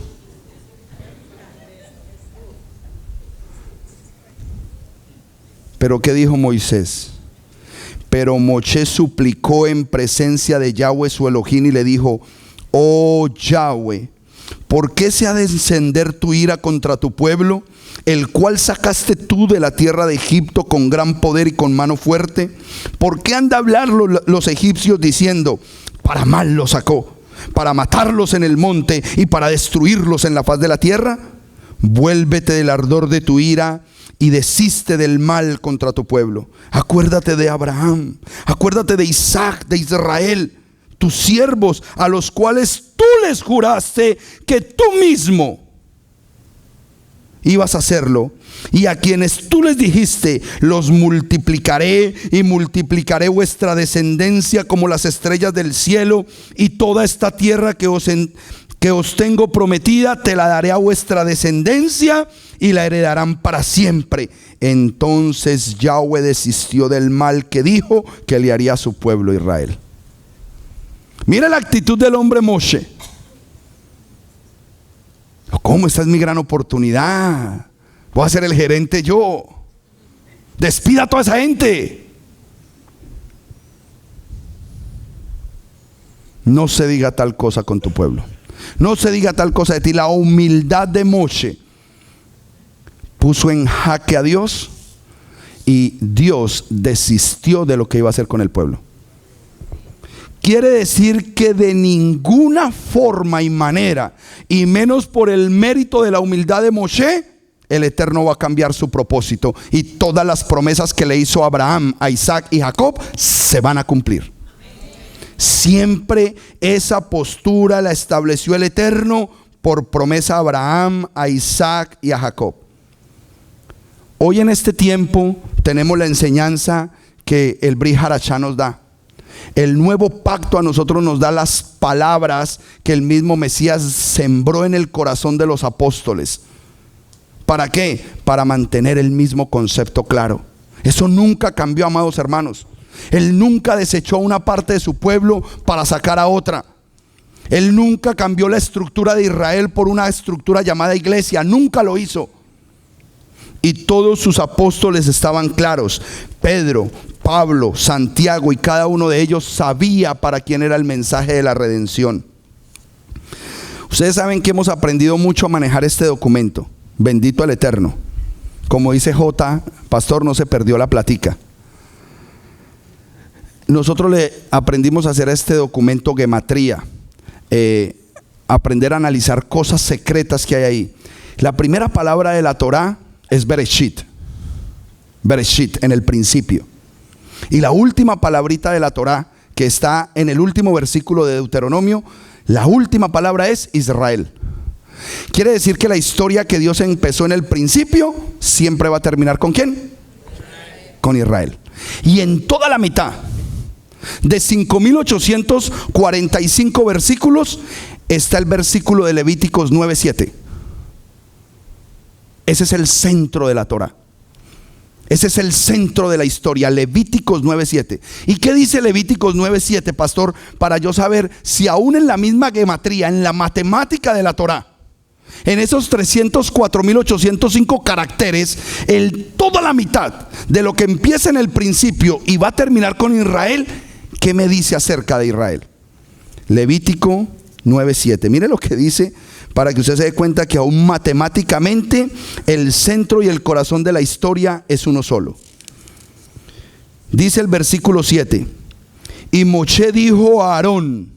Pero ¿qué dijo Moisés? Pero Moshe suplicó en presencia de Yahweh su Elohim y le dijo: oh Yahweh, ¿por qué se ha de encender tu ira contra tu pueblo, el cual sacaste tú de la tierra de Egipto con gran poder y con mano fuerte? ¿Por qué han de hablar los egipcios diciendo: para mal los sacó, para matarlos en el monte y para destruirlos en la faz de la tierra? Vuélvete del ardor de tu ira y desiste del mal contra tu pueblo. Acuérdate de Abraham, acuérdate de Isaac, de Israel, tus siervos, a los cuales tú les juraste que tú mismo ibas a hacerlo, y a quienes tú les dijiste: los multiplicaré y multiplicaré vuestra descendencia como las estrellas del cielo, y toda esta tierra que os tengo prometida te la daré a vuestra descendencia y la heredarán para siempre. Entonces Yahweh desistió del mal que dijo que le haría a su pueblo Israel. Mira la actitud del hombre Moshe. ¿Cómo? Esta es mi gran oportunidad. Voy a ser el gerente yo. Despida a toda esa gente. No se diga tal cosa con tu pueblo. No se diga tal cosa de ti. La humildad de Moshe puso en jaque a Dios y Dios desistió de lo que iba a hacer con el pueblo. Quiere decir que de ninguna forma y manera, y menos por el mérito de la humildad de Moshe, el Eterno va a cambiar su propósito, y todas las promesas que le hizo a Abraham, a Isaac y Jacob se van a cumplir. Siempre esa postura la estableció el Eterno por promesa a Abraham, a Isaac y a Jacob. Hoy en este tiempo tenemos la enseñanza que el Brit Hadashah nos da. El nuevo pacto a nosotros nos da las palabras que el mismo Mesías sembró en el corazón de los apóstoles. ¿Para qué? Para mantener el mismo concepto claro. Eso nunca cambió, amados hermanos. Él nunca desechó a una parte de su pueblo para sacar a otra. Él nunca cambió la estructura de Israel por una estructura llamada iglesia. Nunca lo hizo. Y todos sus apóstoles estaban claros. Pedro, Pablo, Santiago y cada uno de ellos sabía para quién era el mensaje de la redención. Ustedes saben que hemos aprendido mucho a manejar este documento. Bendito el Eterno. Como dice J, pastor, no se perdió la platica. Nosotros le aprendimos a hacer este documento gematría, aprender a analizar cosas secretas que hay ahí. La primera palabra de la Torá es Bereshit. Bereshit, en el principio. Y la última palabrita de la Torá, que está en el último versículo de Deuteronomio, la última palabra es Israel. Quiere decir que la historia que Dios empezó en el principio siempre va a terminar ¿con quién? Con Israel. Y en toda la mitad de 5.845 versículos está el versículo de Levíticos 9:7. Ese es el centro de la Torá. Ese es el centro de la historia, Levíticos 9:7. ¿Y qué dice Levíticos 9:7, pastor? Para yo saber si aún en la misma gematría, en la matemática de la Torá, en esos 304.805 caracteres, toda la mitad de lo que empieza en el principio y va a terminar con Israel, ¿qué me dice acerca de Israel? Levítico 9:7. Mire lo que dice, para que usted se dé cuenta que aún matemáticamente el centro y el corazón de la historia es uno solo. Dice el versículo 7: y Moshe dijo a Aarón: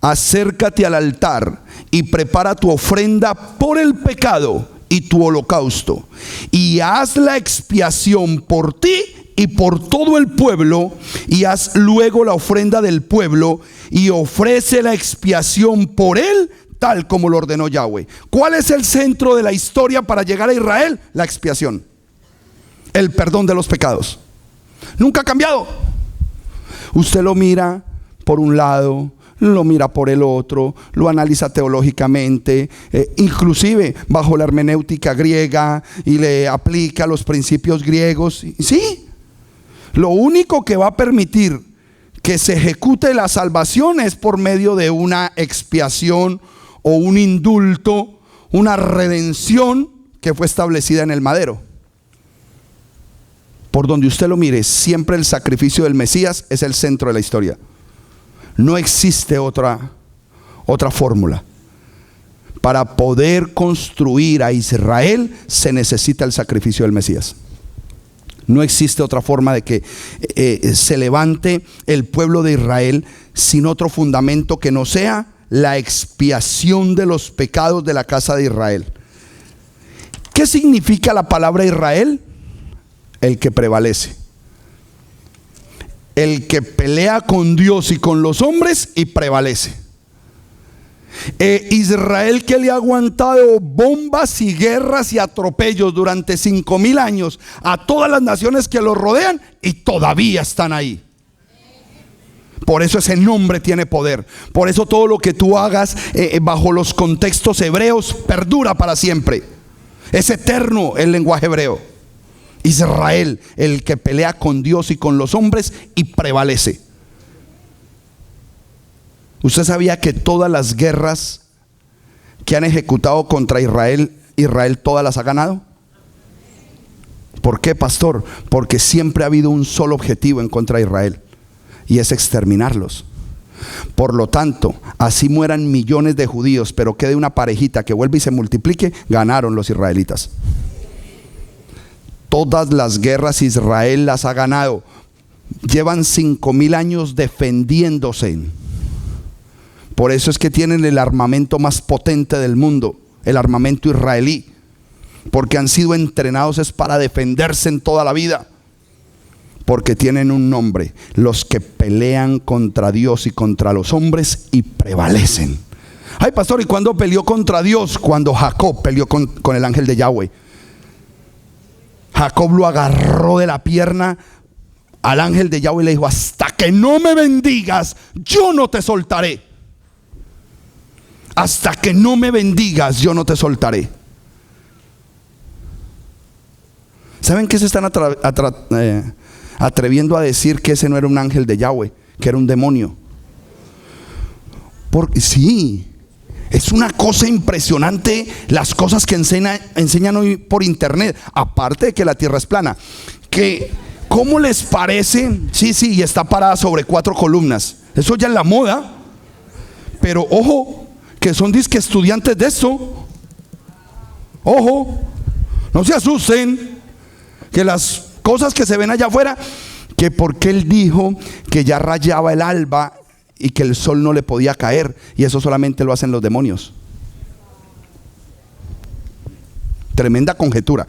acércate al altar y prepara tu ofrenda por el pecado y tu holocausto, y haz la expiación por ti y por todo el pueblo, y haz luego la ofrenda del pueblo y ofrece la expiación por él, tal como lo ordenó Yahweh. ¿Cuál es el centro de la historia para llegar a Israel? La expiación, el perdón de los pecados. Nunca ha cambiado. Usted lo mira por un lado, lo mira por el otro, lo analiza teológicamente, inclusive bajo la hermenéutica griega, y le aplica los principios griegos. Sí, lo único que va a permitir que se ejecute la salvación es por medio de una expiación o un indulto, una redención que fue establecida en el madero. Por donde usted lo mire, siempre el sacrificio del Mesías es el centro de la historia. No existe otra fórmula. Para poder construir a Israel se necesita el sacrificio del Mesías. No existe otra forma de que se levante el pueblo de Israel sin otro fundamento que no sea la expiación de los pecados de la casa de Israel. ¿Qué significa la palabra Israel? El que prevalece, el que pelea con Dios y con los hombres y prevalece. Israel, que le ha aguantado bombas y guerras y atropellos durante 5.000 años a todas las naciones que lo rodean, y todavía están ahí. Por eso ese nombre tiene poder. Por eso todo lo que tú hagas bajo los contextos hebreos perdura para siempre. Es eterno el lenguaje hebreo. Israel, el que pelea con Dios y con los hombres y prevalece. ¿Usted sabía que todas las guerras que han ejecutado contra Israel, Israel todas las ha ganado? ¿Por qué, pastor? Porque siempre ha habido un solo objetivo en contra de Israel, y es exterminarlos. Por lo tanto, así mueran millones de judíos, pero quede una parejita que vuelva y se multiplique, ganaron los israelitas. Todas las guerras Israel las ha ganado. Llevan 5.000 años defendiéndose. Por eso es que tienen el armamento más potente del mundo, el armamento israelí, porque han sido entrenados es para defenderse en toda la vida, porque tienen un nombre: los que pelean contra Dios y contra los hombres y prevalecen. Ay, pastor, ¿y cuándo peleó contra Dios? Cuando Jacob peleó con el ángel de Yahweh. Jacob lo agarró de la pierna al ángel de Yahweh y le dijo: hasta que no me bendigas, yo no te soltaré. Hasta que no me bendigas, yo no te soltaré. ¿Saben qué se están atreviendo a decir que ese no era un ángel de Yahweh, que era un demonio. Porque sí, es una cosa impresionante las cosas que enseñan hoy por internet. Aparte de que la tierra es plana, que ¿cómo les parece? Sí, y está parada sobre 4 columnas. Eso ya es la moda. Pero ojo, que son disque estudiantes de esto. Ojo, no se asusten, que las cosas que se ven allá afuera, que porque él dijo que ya rayaba el alba y que el sol no le podía caer, y eso solamente lo hacen los demonios. Tremenda conjetura.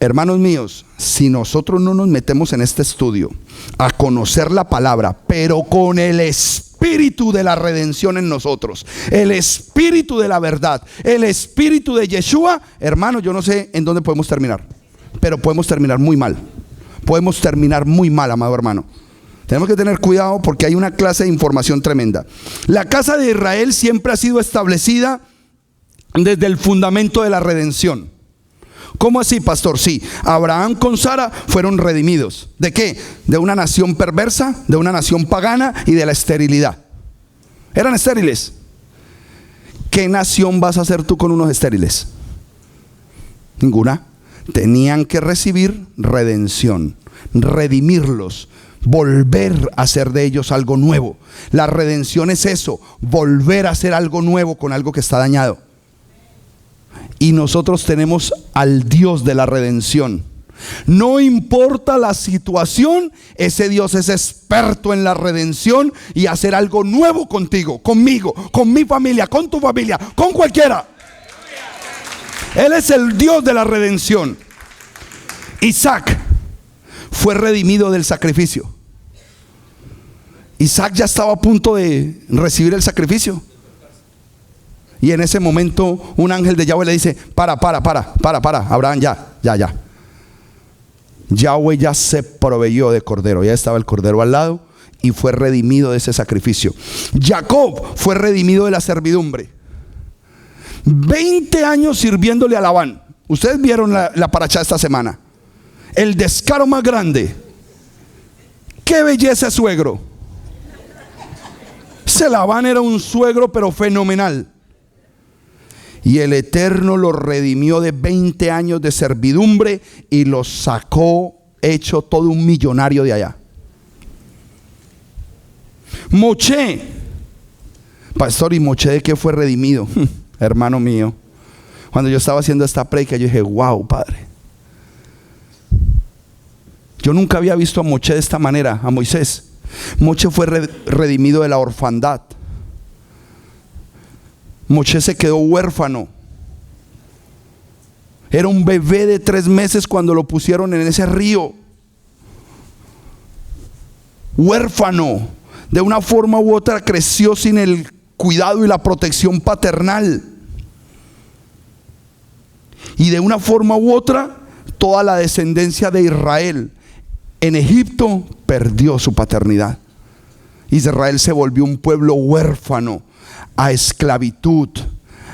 Hermanos míos, si nosotros no nos metemos en este estudio a conocer la palabra, pero con el espíritu de la redención en nosotros, el espíritu de la verdad, el espíritu de Yeshua, hermano, yo no sé en dónde podemos terminar, pero podemos terminar muy mal. Podemos terminar muy mal, amado hermano. Tenemos que tener cuidado porque hay una clase de información tremenda. La casa de Israel siempre ha sido establecida desde el fundamento de la redención. ¿Cómo así, pastor? Sí, Abraham con Sara fueron redimidos. ¿De qué? De una nación perversa, de una nación pagana y de la esterilidad. Eran estériles. ¿Qué nación vas a hacer tú con unos estériles? Ninguna. Tenían que recibir redención, redimirlos, volver a hacer de ellos algo nuevo. La redención es eso, volver a hacer algo nuevo con algo que está dañado. Y nosotros tenemos al Dios de la redención. No importa la situación, ese Dios es experto en la redención y hacer algo nuevo contigo, conmigo, con mi familia, con tu familia, con cualquiera. Él es el Dios de la redención. Isaac fue redimido del sacrificio. Isaac ya estaba a punto de recibir el sacrificio. Y en ese momento un ángel de Yahweh le dice: para, Abraham, ya. Yahweh ya se proveyó de cordero, ya estaba el cordero al lado y fue redimido de ese sacrificio. Jacob fue redimido de la servidumbre. 20 años sirviéndole a Labán. Ustedes vieron la paracha esta semana. El descaro más grande. ¡Qué belleza, suegro! Ese Labán era un suegro pero fenomenal. Y el Eterno lo redimió de 20 años de servidumbre y lo sacó hecho todo un millonario de allá. Moche, pastor, ¿y Moche de qué fue redimido? Hermano mío, cuando yo estaba haciendo esta predica, yo dije: wow, Padre. Yo nunca había visto a Moche de esta manera, a Moisés. Moche fue redimido de la orfandad. Moche se quedó huérfano. Era un bebé de 3 meses cuando lo pusieron en ese río. Huérfano. De una forma u otra creció sin el cuidado y la protección paternal. Y de una forma u otra, toda la descendencia de Israel en Egipto perdió su paternidad. Israel se volvió un pueblo huérfano, a esclavitud,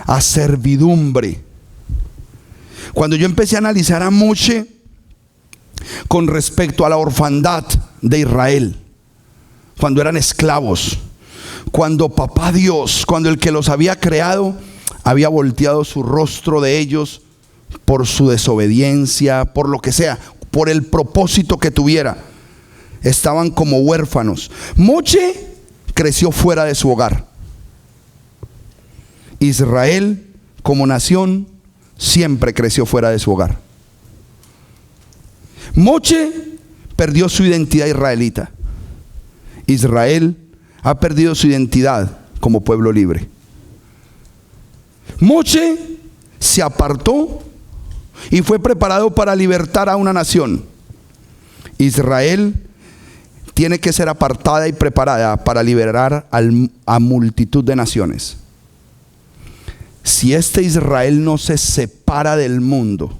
a servidumbre. Cuando yo empecé a analizar a Moche con respecto a la orfandad de Israel, cuando eran esclavos, cuando papá Dios, cuando el que los había creado, había volteado su rostro de ellos por su desobediencia, por lo que sea, por el propósito que tuviera, estaban como huérfanos. Moche creció fuera de su hogar. Israel como nación siempre creció fuera de su hogar. Moche perdió su identidad israelita. Israel ha perdido su identidad como pueblo libre. Moche se apartó y fue preparado para libertar a una nación. Israel tiene que ser apartada y preparada para liberar a multitud de naciones. Si este Israel no se separa del mundo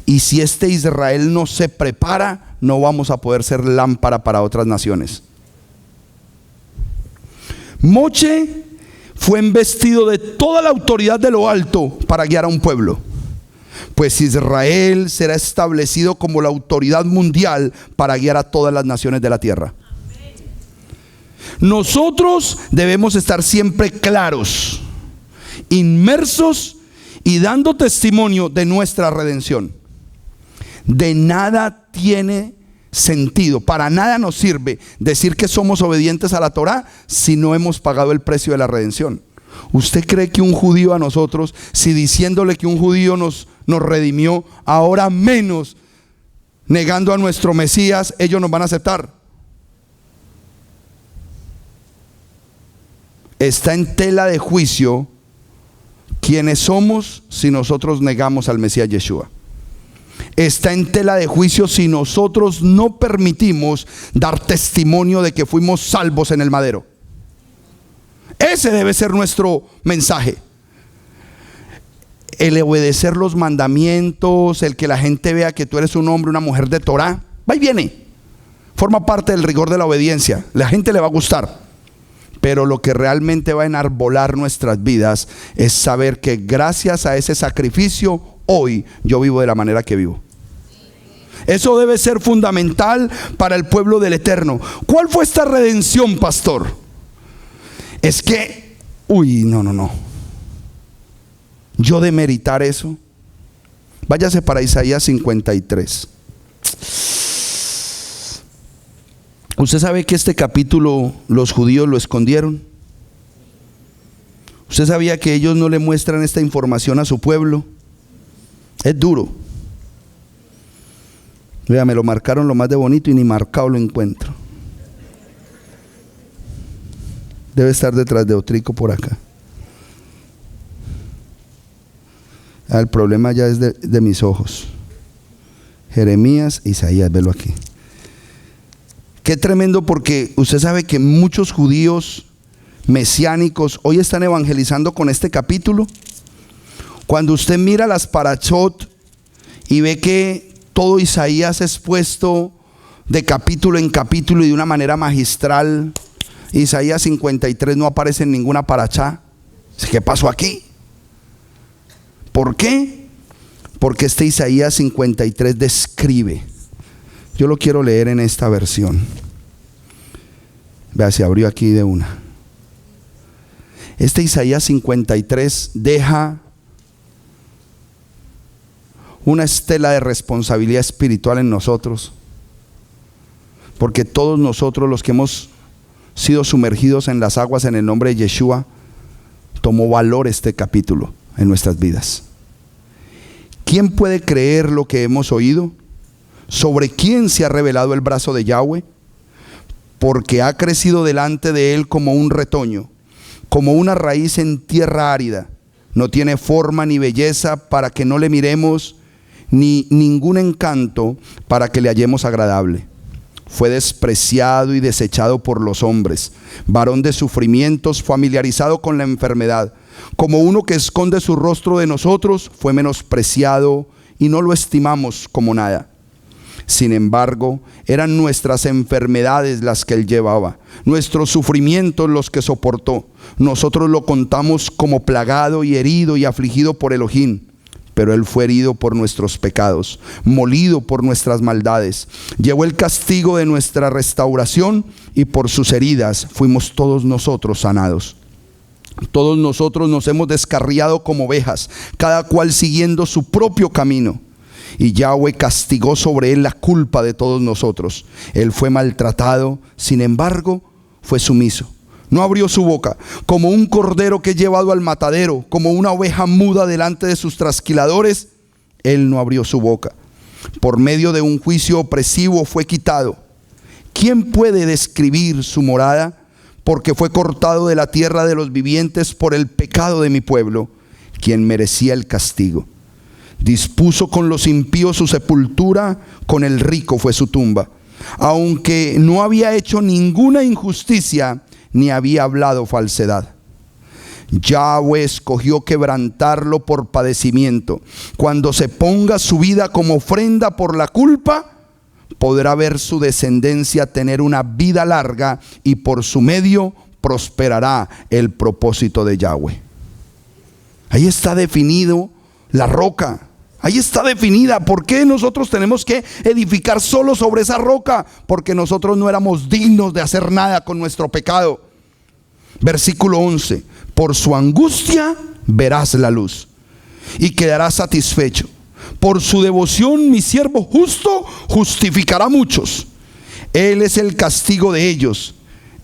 y si este Israel no se prepara, no vamos a poder ser lámpara para otras naciones. Moche fue embestido de toda la autoridad de lo alto para guiar a un pueblo. pues Israel será establecido como la autoridad mundial para guiar a todas las naciones de la tierra. Nosotros debemos estar siempre claros, inmersos y dando testimonio de nuestra redención. De nada tiene sentido, para nada nos sirve decir que somos obedientes a la Torá si no hemos pagado el precio de la redención. ¿Usted cree que un judío a nosotros, si diciéndole que un judío nos redimió, ahora menos negando a nuestro Mesías, ellos nos van a aceptar? Está en tela de juicio quiénes somos si nosotros negamos al Mesías Yeshua. Está en tela de juicio si nosotros no permitimos dar testimonio de que fuimos salvos en el madero. Ese debe ser nuestro mensaje. El obedecer los mandamientos, el que la gente vea que tú eres un hombre, una mujer de Torá, va y viene. Forma parte del rigor de la obediencia. La gente le va a gustar. Pero lo que realmente va a enarbolar nuestras vidas es saber que gracias a ese sacrificio, hoy yo vivo de la manera que vivo. Eso debe ser fundamental para el pueblo del Eterno. ¿Cuál fue esta redención, pastor? Es que, no. Yo demeritar eso. Váyase para Isaías 53. ¿Usted sabe que este capítulo los judíos lo escondieron? ¿Usted sabía que ellos no le muestran esta información a su pueblo? Es duro. Vea, me lo marcaron lo más de bonito y ni marcado lo encuentro. Debe estar detrás de Otrico por acá. El problema ya es de mis ojos. Jeremías, Isaías, velo aquí. Qué tremendo, porque usted sabe que muchos judíos mesiánicos hoy están evangelizando con este capítulo. Cuando usted mira las parachot y ve que todo Isaías es puesto de capítulo en capítulo y de una manera magistral, Isaías 53 no aparece en ninguna parachá. ¿Qué pasó aquí? ¿Por qué? Porque este Isaías 53 describe. Yo lo quiero leer en esta versión. Vea, se abrió aquí de una. Este Isaías 53 deja una estela de responsabilidad espiritual en nosotros, porque todos nosotros los que hemos sido sumergidos en las aguas en el nombre de Yeshua, tomó valor este capítulo en nuestras vidas. ¿Quién puede creer lo que hemos oído? ¿Sobre quién se ha revelado el brazo de Yahweh? Porque ha crecido delante de él como un retoño, como una raíz en tierra árida. No tiene forma ni belleza para que no le miremos, ni ningún encanto para que le hallemos agradable. Fue despreciado y desechado por los hombres, varón de sufrimientos, familiarizado con la enfermedad. Como uno que esconde su rostro de nosotros, fue menospreciado y no lo estimamos como nada. Sin embargo, eran nuestras enfermedades las que él llevaba, nuestros sufrimientos los que soportó. Nosotros lo contamos como plagado y herido y afligido por Elohim. Pero él fue herido por nuestros pecados, molido por nuestras maldades. Llevó el castigo de nuestra restauración y por sus heridas fuimos todos nosotros sanados. Todos nosotros nos hemos descarriado como ovejas, cada cual siguiendo su propio camino. Y Yahweh castigó sobre él la culpa de todos nosotros. Él fue maltratado, sin embargo, fue sumiso. No abrió su boca, como un cordero que es llevado al matadero, como una oveja muda delante de sus trasquiladores. Él no abrió su boca. Por medio de un juicio opresivo fue quitado. ¿Quién puede describir su morada? Porque fue cortado de la tierra de los vivientes por el pecado de mi pueblo, quien merecía el castigo. Dispuso con los impíos su sepultura, con el rico fue su tumba. Aunque no había hecho ninguna injusticia, ni había hablado falsedad. Yahweh escogió quebrantarlo por padecimiento. Cuando se ponga su vida como ofrenda por la culpa, podrá ver su descendencia tener una vida larga, y por su medio prosperará el propósito de Yahweh. Ahí está definido la roca, Ahí está definida. ¿Por qué nosotros tenemos que edificar solo sobre esa roca? Porque nosotros no éramos dignos de hacer nada con nuestro pecado. Versículo 11. Por su angustia verás la luz y quedarás satisfecho. Por su devoción mi siervo justo justificará a muchos. Él es el castigo de ellos,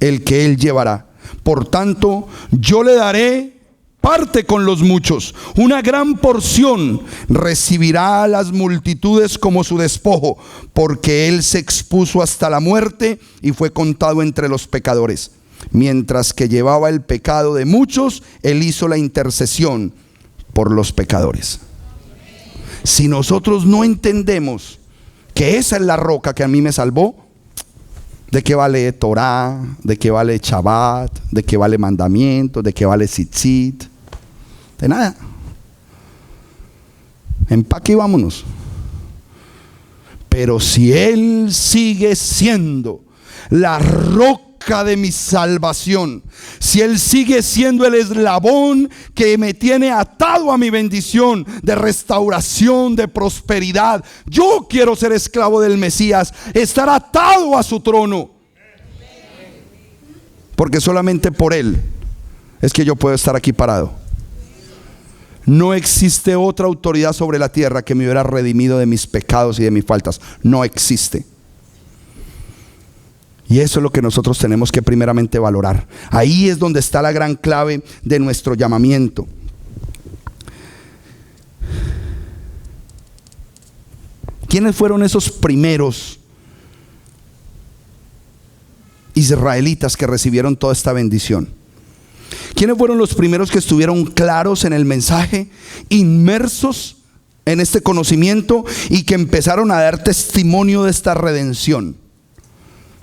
el que él llevará. Por tanto, yo le daré parte con los muchos, una gran porción recibirá a las multitudes como su despojo, porque él se expuso hasta la muerte y fue contado entre los pecadores. Mientras que llevaba el pecado de muchos, él hizo la intercesión por los pecadores. Si nosotros no entendemos que esa es la roca que a mí me salvó, ¿de qué vale Torah? ¿De qué vale Shabbat? ¿De qué vale mandamientos? ¿De qué vale tzitzit? De nada. Empaque y vámonos. Pero si él sigue siendo la roca de mi salvación, si él sigue siendo el eslabón que me tiene atado a mi bendición de restauración, de prosperidad, yo quiero ser esclavo del Mesías, estar atado a su trono, porque solamente por él es que yo puedo estar aquí parado. No existe otra autoridad sobre la tierra que me hubiera redimido de mis pecados y de mis faltas. No existe. Y eso es lo que nosotros tenemos que primeramente valorar. Ahí es donde está la gran clave de nuestro llamamiento. ¿Quiénes fueron esos primeros israelitas que recibieron toda esta bendición? ¿Quiénes fueron los primeros que estuvieron claros en el mensaje, inmersos en este conocimiento y que empezaron a dar testimonio de esta redención?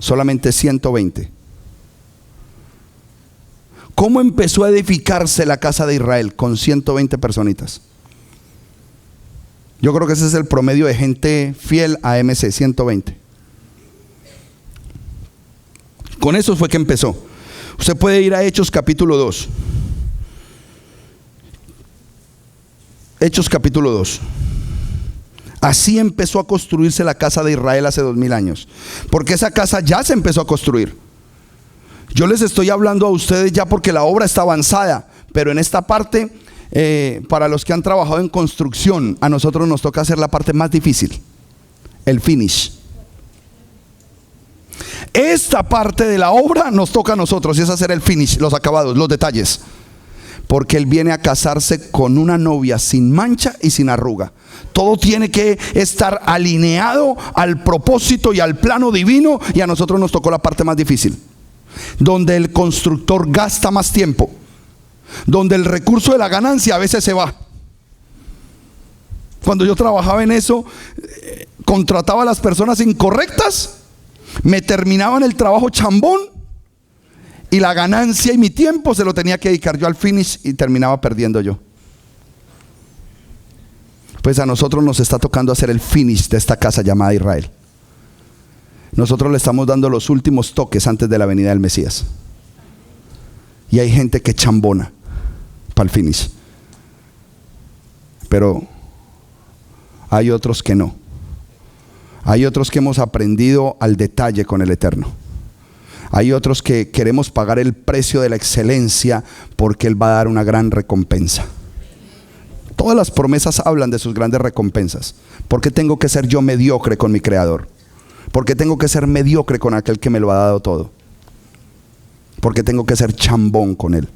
Solamente 120. ¿Cómo empezó a edificarse la casa de Israel? Con 120 personitas. Yo creo que ese es el promedio de gente fiel a MC, 120. Con eso fue que empezó. Usted puede ir a Hechos capítulo 2. Hechos capítulo 2. Así empezó a construirse la casa de Israel hace 2000 años. Porque esa casa ya se empezó a construir. Yo les estoy hablando a ustedes ya porque la obra está avanzada. Pero en esta parte, para los que han trabajado en construcción, a nosotros nos toca hacer la parte más difícil. El finish. Esta parte de la obra nos toca a nosotros, y es hacer el finish, los acabados, los detalles. Porque él viene a casarse con una novia sin mancha y sin arruga. Todo tiene que estar alineado al propósito y al plano divino. Y a nosotros nos tocó la parte más difícil, donde el constructor gasta más tiempo, donde el recurso de la ganancia a veces se va. Cuando yo trabajaba en eso, contrataba a las personas incorrectas, me terminaban el trabajo chambón, y la ganancia y mi tiempo se lo tenía que dedicar yo al finish y terminaba perdiendo yo. Pues a nosotros nos está tocando hacer el finish de esta casa llamada Israel. Nosotros le estamos dando los últimos toques antes de la venida del Mesías. Y hay gente que chambona para el finish, pero hay otros que no. Hay otros que hemos aprendido al detalle con el Eterno. Hay otros que queremos pagar el precio de la excelencia porque Él va a dar una gran recompensa. Todas las promesas hablan de sus grandes recompensas. ¿Por qué tengo que ser yo mediocre con mi Creador? ¿Por qué tengo que ser mediocre con aquel que me lo ha dado todo? ¿Por qué tengo que ser chambón con Él?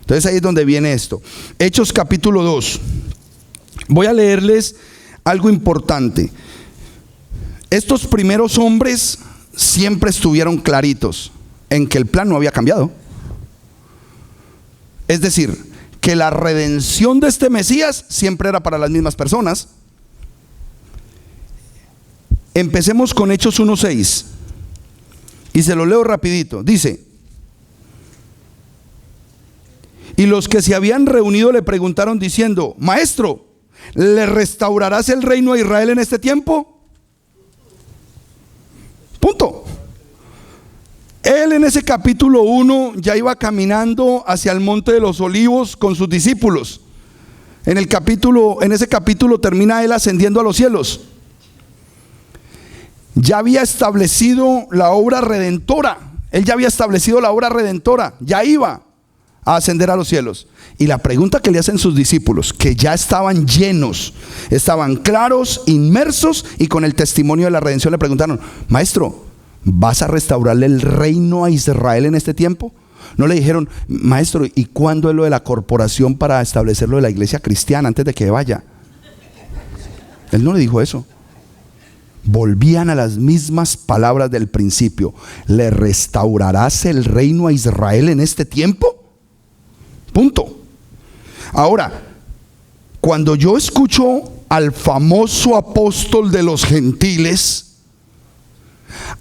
Entonces ahí es donde viene esto. Hechos capítulo 2. Voy a leerles algo importante. Estos primeros hombres siempre estuvieron claritos en que el plan no había cambiado. Es decir, que la redención de este Mesías siempre era para las mismas personas. Empecemos con Hechos 1:6 y se lo leo rapidito. Dice: y los que se habían reunido le preguntaron diciendo: Maestro, ¿le restaurarás el reino a Israel en este tiempo? Punto. Él en ese capítulo 1 ya iba caminando hacia el monte de los olivos con sus discípulos. En ese capítulo termina él ascendiendo a los cielos. Ya había establecido la obra redentora. Él ya había establecido la obra redentora. Ya iba a ascender a los cielos. Y la pregunta que le hacen sus discípulos, que ya estaban llenos, estaban claros, inmersos y con el testimonio de la redención, le preguntaron: maestro, ¿vas a restaurarle el reino a Israel en este tiempo? No le dijeron: maestro, ¿y cuándo es lo de la corporación para establecer lo de la iglesia cristiana antes de que vaya? Él no le dijo eso. Volvían a las mismas palabras del principio: ¿le restaurarás el reino a Israel en este tiempo? Punto. Ahora, cuando yo escucho al famoso apóstol de los gentiles,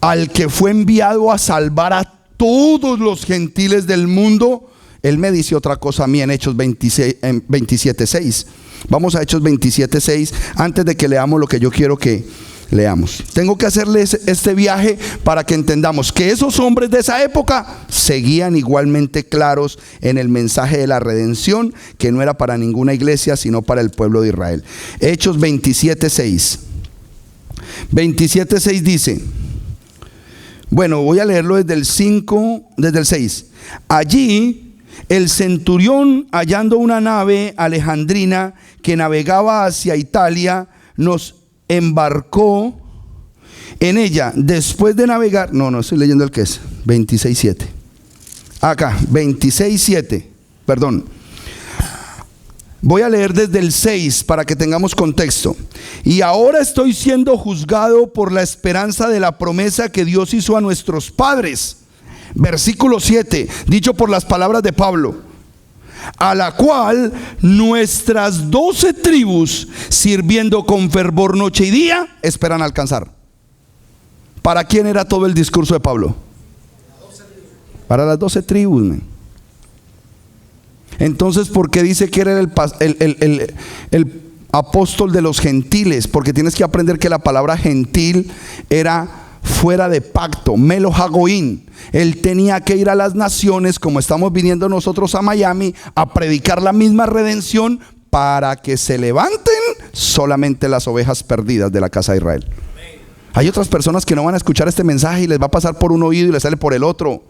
al que fue enviado a salvar a todos los gentiles del mundo, él me dice otra cosa a mí en Hechos 27:6. Vamos a Hechos 27:6 antes de que leamos lo que yo quiero que leamos. Tengo que hacerles este viaje para que entendamos que esos hombres de esa época seguían igualmente claros en el mensaje de la redención, que no era para ninguna iglesia sino para el pueblo de Israel. Hechos 27:6. 27:6 dice, bueno, voy a leerlo desde el 6. Allí el centurión, hallando una nave alejandrina que navegaba hacia Italia, nos embarcó en ella. Después de navegar, no estoy leyendo el que es 26:7. Acá 26:7, perdón. Voy a leer desde el 6 para que tengamos contexto. Y ahora estoy siendo juzgado por la esperanza de la promesa que Dios hizo a nuestros padres. Versículo 7, dicho por las palabras de Pablo: a la cual nuestras 12 tribus, sirviendo con fervor noche y día, esperan alcanzar. ¿Para quién era todo el discurso de Pablo? Para las 12 tribus, man. Entonces, ¿por qué dice que era el apóstol de los gentiles? Porque tienes que aprender que la palabra gentil era fuera de pacto, melo hagoín. Él tenía que ir a las naciones, como estamos viniendo nosotros a Miami, a predicar la misma redención, para que se levanten solamente las ovejas perdidas de la casa de Israel. Hay otras personas que no van a escuchar este mensaje y les va a pasar por un oído y les sale por el otro,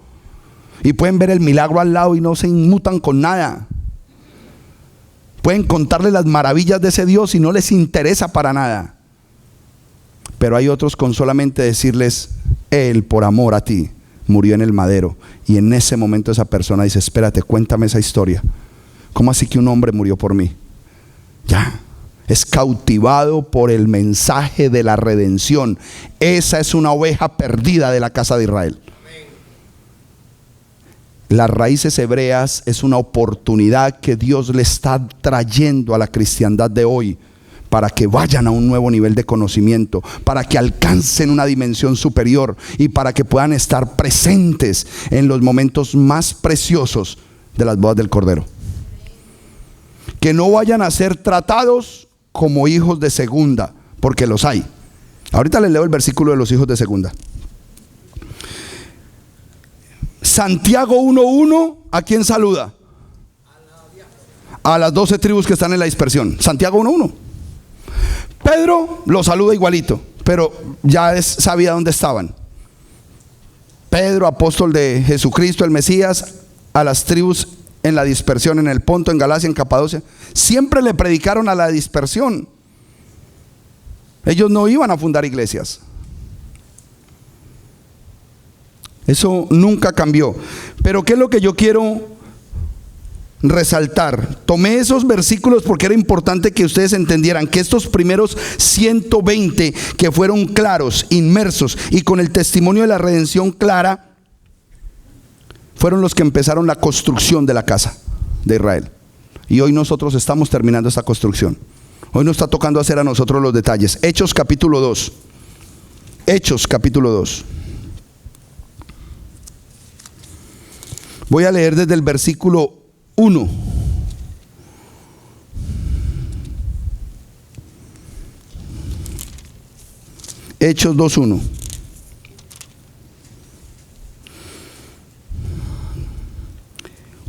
y pueden ver el milagro al lado y no se inmutan con nada. Pueden contarle las maravillas de ese Dios y no les interesa para nada. Pero hay otros con solamente decirles: Él por amor a ti murió en el madero. Y en ese momento esa persona dice: espérate, cuéntame esa historia. ¿Cómo así que un hombre murió por mí? Ya, es cautivado por el mensaje de la redención. Esa es una oveja perdida de la casa de Israel. Las raíces hebreas es una oportunidad que Dios le está trayendo a la cristiandad de hoy, para que vayan a un nuevo nivel de conocimiento, para que alcancen una dimensión superior y para que puedan estar presentes en los momentos más preciosos de las bodas del Cordero. Que no vayan a ser tratados como hijos de segunda, porque los hay. Ahorita les leo el versículo de los hijos de segunda. Santiago 1:1, ¿a quién saluda? A las 12 tribus que están en la dispersión. Santiago 1:1. Pedro lo saluda igualito, pero ya sabía dónde estaban. Pedro, apóstol de Jesucristo, el Mesías, a las tribus en la dispersión, en el Ponto, en Galacia, en Capadocia. Siempre le predicaron a la dispersión. Ellos no iban a fundar iglesias. Eso nunca cambió. Pero ¿qué es lo que yo quiero resaltar? Tomé esos versículos porque era importante que ustedes entendieran que estos primeros 120 que fueron claros, inmersos y con el testimonio de la redención clara, fueron los que empezaron la construcción de la casa de Israel. Y hoy nosotros estamos terminando esta construcción. Hoy nos está tocando hacer a nosotros los detalles. Hechos capítulo 2. Hechos capítulo 2. Voy a leer desde el versículo 1. Hechos 2:1.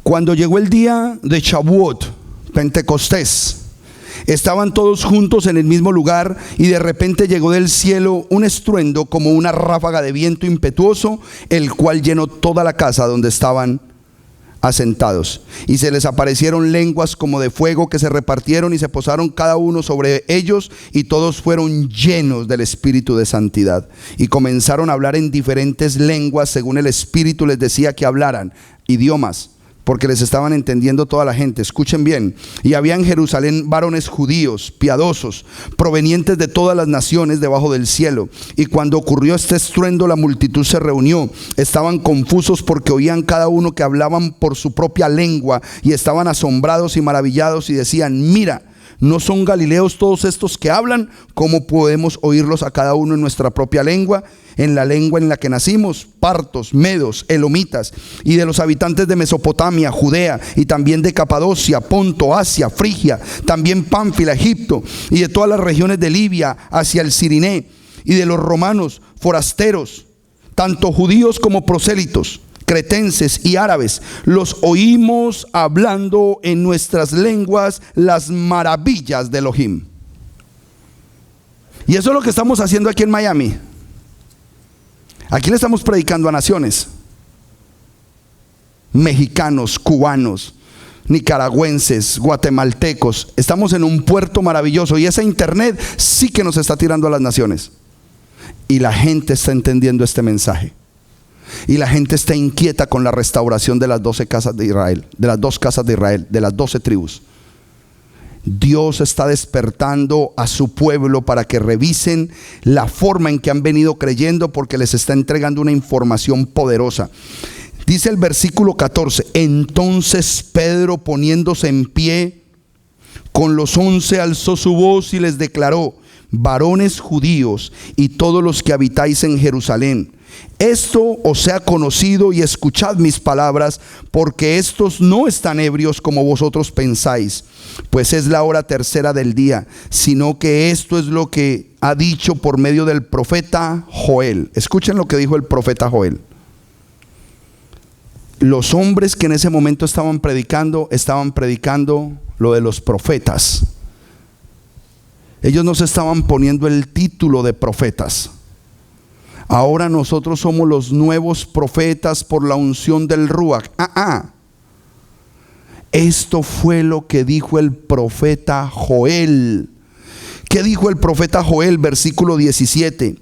Cuando llegó el día de Shavuot, Pentecostés, Estaban todos juntos en el mismo lugar y de repente llegó del cielo un estruendo como una ráfaga de viento impetuoso, el cual llenó toda la casa donde estaban asentados. Y se les aparecieron lenguas como de fuego que se repartieron y se posaron cada uno sobre ellos, y todos fueron llenos del Espíritu de santidad. Y comenzaron a hablar en diferentes lenguas según el Espíritu les decía que hablaran, idiomas, porque les estaban entendiendo toda la gente. Escuchen bien. Y había en Jerusalén varones judíos, piadosos, provenientes de todas las naciones debajo del cielo. Y cuando ocurrió este estruendo, la multitud se reunió. Estaban confusos porque oían cada uno que hablaban por su propia lengua, y estaban asombrados y maravillados y decían: mira, ¿no son galileos todos estos que hablan? ¿Cómo podemos oírlos a cada uno en nuestra propia lengua? En la lengua en la que nacimos, partos, medos, elomitas, y de los habitantes de Mesopotamia, Judea, y también de Capadocia, Ponto, Asia, Frigia, también Pánfila, Egipto, y de todas las regiones de Libia hacia el Cirineo, y de los romanos, forasteros, tanto judíos como prosélitos, cretenses y árabes, los oímos hablando en nuestras lenguas las maravillas de Elohim. Y eso es lo que estamos haciendo aquí en Miami. Aquí le estamos predicando a naciones: mexicanos, cubanos, nicaragüenses, guatemaltecos. Estamos en un puerto maravilloso, y esa internet sí que nos está tirando a las naciones. Y la gente está entendiendo este mensaje. Y la gente está inquieta con la restauración de las 12 casas de Israel, de las 2 casas de Israel, de las 12 tribus. Dios está despertando a su pueblo para que revisen la forma en que han venido creyendo, porque les está entregando una información poderosa. Dice el versículo 14: entonces Pedro, poniéndose en pie con los 11, alzó su voz y les declaró: varones judíos y todos los que habitáis en Jerusalén, esto os sea conocido y escuchad mis palabras, porque estos no están ebrios como vosotros pensáis, pues es la hora tercera del día, sino que esto es lo que ha dicho por medio del profeta Joel. Escuchen lo que dijo el profeta Joel. Los hombres que en ese momento estaban predicando lo de los profetas. Ellos no se estaban poniendo el título de profetas. Ahora nosotros somos los nuevos profetas por la unción del Ruach. Esto fue lo que dijo el profeta Joel. ¿Qué dijo el profeta Joel? Versículo 17: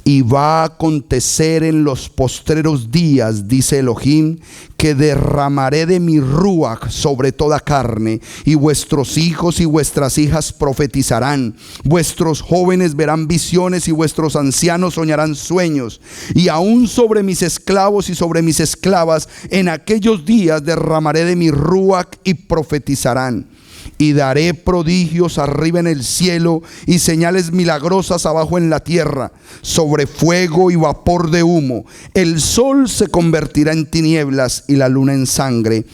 y va a acontecer en los postreros días, dice Elohim, que derramaré de mi Ruach sobre toda carne, y vuestros hijos y vuestras hijas profetizarán, vuestros jóvenes verán visiones y vuestros ancianos soñarán sueños, y aún sobre mis esclavos y sobre mis esclavas en aquellos días derramaré de mi Ruach y profetizarán. Y daré prodigios arriba en el cielo y señales milagrosas abajo en la tierra, sobre fuego y vapor de humo. El sol se convertirá en tinieblas y la luna en sangre,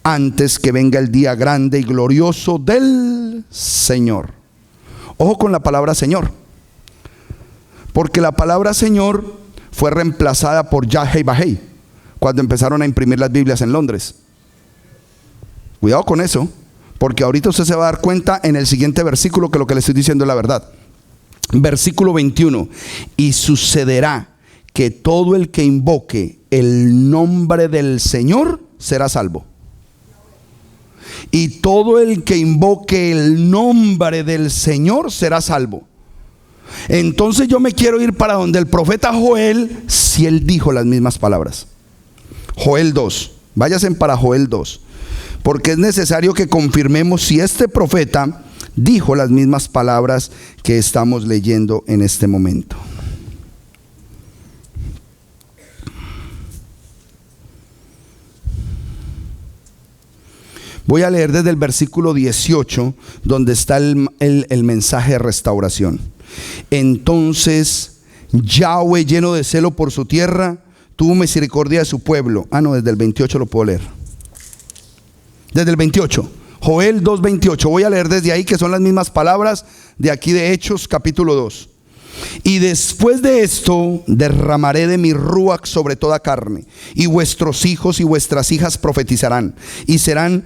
antes que venga el día grande y glorioso del Señor. Ojo con la palabra Señor, porque la palabra Señor fue reemplazada por Yahweh Bahei cuando empezaron a imprimir las Biblias en Londres. Cuidado con eso, porque ahorita usted se va a dar cuenta en el siguiente versículo que lo que le estoy diciendo es la verdad. Versículo 21: y sucederá que todo el que invoque el nombre del Señor será salvo. Y todo el que invoque el nombre del Señor será salvo. Entonces yo me quiero ir para donde el profeta Joel, si él dijo las mismas palabras. Joel 2, váyanse para Joel 2. Porque es necesario que confirmemos si este profeta dijo las mismas palabras que estamos leyendo en este momento. Voy a leer desde el versículo 18, donde está el mensaje de restauración. Entonces Yahweh, lleno de celo por su tierra, tuvo misericordia de su pueblo. Desde el 28 lo puedo leer. Desde el 28, Joel 2:28, voy a leer desde ahí, que son las mismas palabras de aquí de Hechos capítulo 2. Y después de esto derramaré de mi Ruach sobre toda carne, y vuestros hijos y vuestras hijas profetizarán, y serán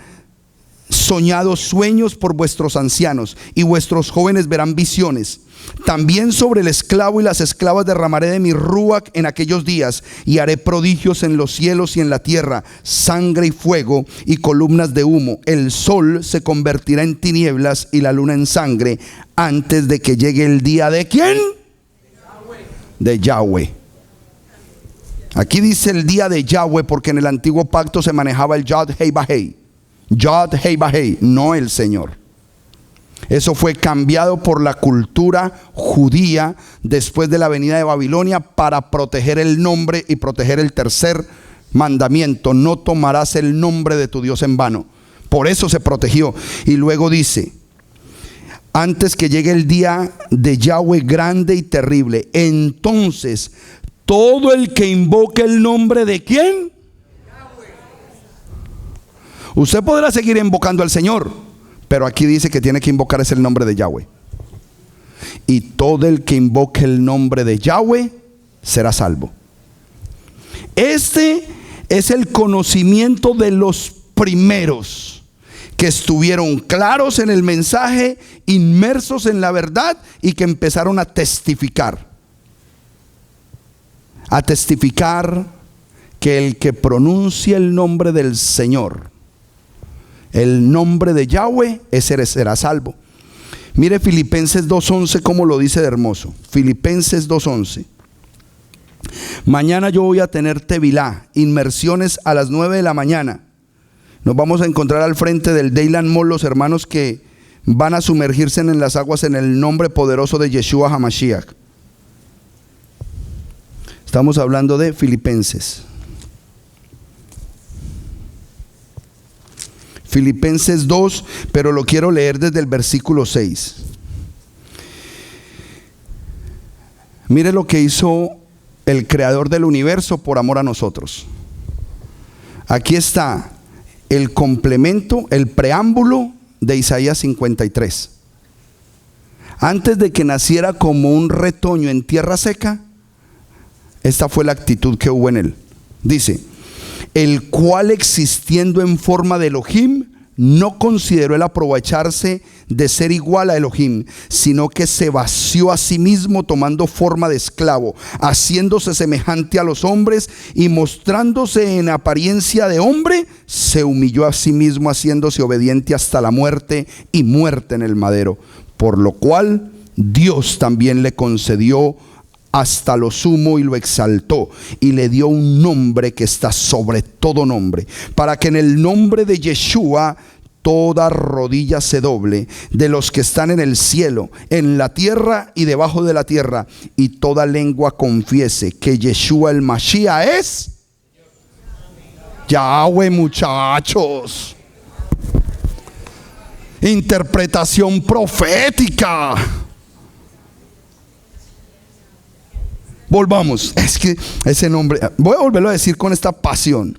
soñado sueños por vuestros ancianos, y vuestros jóvenes verán visiones. También sobre el esclavo y las esclavas derramaré de mi rúach en aquellos días, y haré prodigios en los cielos y en la tierra, sangre y fuego y columnas de humo. El sol se convertirá en tinieblas y la luna en sangre, antes de que llegue el día ¿de quién? De Yahweh. Aquí dice el día de Yahweh porque en el antiguo pacto se manejaba el Yod Hei Bahei. Yod Hei Bahei, no el Señor. Eso fue cambiado por la cultura judía después de la venida de Babilonia para proteger el nombre y proteger el tercer mandamiento: no tomarás el nombre de tu Dios en vano. Por eso se protegió. Y luego dice: antes que llegue el día de Yahweh grande y terrible, entonces todo el que invoque el nombre de ¿quién? Usted podrá seguir invocando al Señor, pero aquí dice que tiene que invocar es el nombre de Yahweh. Y todo el que invoque el nombre de Yahweh será salvo. Este es el conocimiento de los primeros que estuvieron claros en el mensaje, inmersos en la verdad y que empezaron a testificar. A testificar que el que pronuncia el nombre del Señor, el nombre de Yahweh, ese será salvo. Mire Filipenses 2:11 como lo dice de hermoso. Filipenses 2:11. Mañana yo voy a tener Tevilá, inmersiones a las 9 de la mañana. Nos vamos a encontrar al frente del Dayland Mall los hermanos que van a sumergirse en las aguas en el nombre poderoso de Yeshua HaMashiach. Estamos hablando de Filipenses. Filipenses 2, pero lo quiero leer desde el versículo 6. Mire lo que hizo el creador del universo por amor a nosotros. Aquí está el complemento, el preámbulo de Isaías 53. Antes de que naciera como un retoño en tierra seca, esta fue la actitud que hubo en él. Dice: el cual existiendo en forma de Elohim, no consideró el aprovecharse de ser igual a Elohim, sino que se vació a sí mismo tomando forma de esclavo, haciéndose semejante a los hombres y mostrándose en apariencia de hombre, se humilló a sí mismo haciéndose obediente hasta la muerte y muerte en el madero. Por lo cual Dios también le concedió hasta lo sumo y lo exaltó y le dio un nombre que está sobre todo nombre, para que en el nombre de Yeshua toda rodilla se doble, de los que están en el cielo, en la tierra y debajo de la tierra, y toda lengua confiese que Yeshua el Mashiach es Yahweh. Muchachos, interpretación profética. Volvamos, es que ese nombre, voy a volverlo a decir con esta pasión.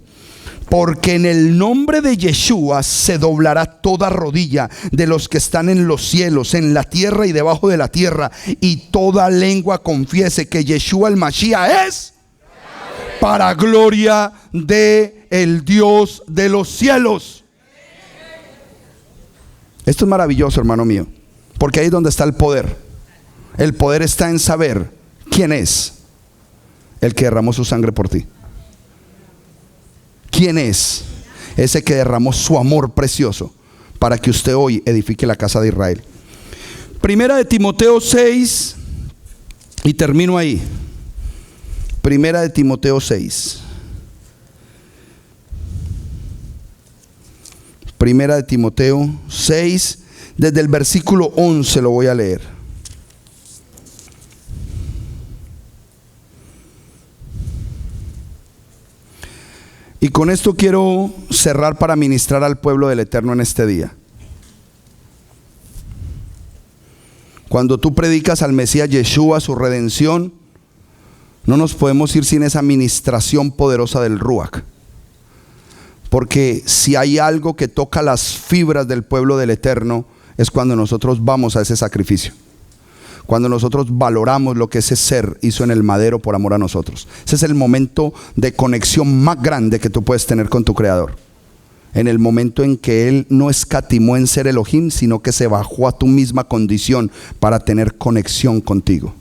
Porque en el nombre de Yeshua se doblará toda rodilla de los que están en los cielos, en la tierra y debajo de la tierra, y toda lengua confiese que Yeshua el Mashiach es para gloria de el Dios de los cielos. Esto es maravilloso, hermano mío, porque ahí es donde está el poder. El poder está en saber quién es el que derramó su sangre por ti. ¿Quién es ese que derramó su amor precioso para que usted hoy edifique la casa de Israel? Primera de Timoteo 6, y termino ahí. Primera de Timoteo 6. Primera de Timoteo 6, desde el versículo 11 lo voy a leer. Y con esto quiero cerrar para ministrar al pueblo del Eterno en este día. Cuando tú predicas al Mesías Yeshua, su redención, no nos podemos ir sin esa ministración poderosa del Ruach. Porque si hay algo que toca las fibras del pueblo del Eterno, es cuando nosotros vamos a ese sacrificio. Cuando nosotros valoramos lo que ese ser hizo en el madero por amor a nosotros. Ese es el momento de conexión más grande que tú puedes tener con tu Creador. en el momento en que Él no escatimó en ser Elohim, sino que se bajó a tu misma condición para tener conexión contigo.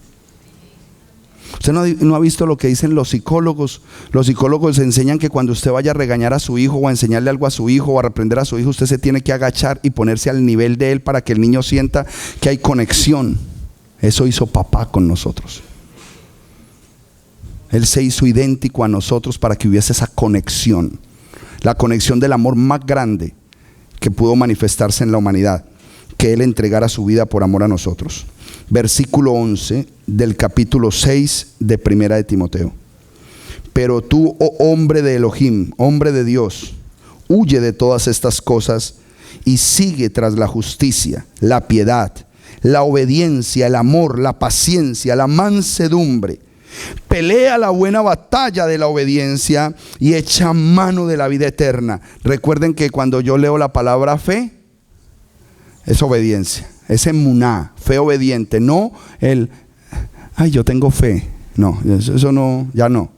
Usted no ha visto lo que dicen los psicólogos. Los psicólogos enseñan que cuando usted vaya a regañar a su hijo o a enseñarle algo a su hijo o a reprender a su hijo, usted se tiene que agachar y ponerse al nivel de él para que el niño sienta que hay conexión. Eso hizo papá con nosotros. Él se hizo idéntico a nosotros para que hubiese esa conexión. La conexión del amor más grande que pudo manifestarse en la humanidad, que Él entregara su vida por amor a nosotros. Versículo 11 del capítulo 6 de Primera de Timoteo. Pero tú, oh hombre de Elohim, hombre de Dios, huye de todas estas cosas y sigue tras la justicia, la piedad, la obediencia, el amor, la paciencia, la mansedumbre. Pelea la buena batalla de la obediencia y echa mano de la vida eterna. Recuerden que cuando yo leo la palabra fe, es obediencia, es emuná, fe obediente, no yo tengo fe. No, eso no, ya no.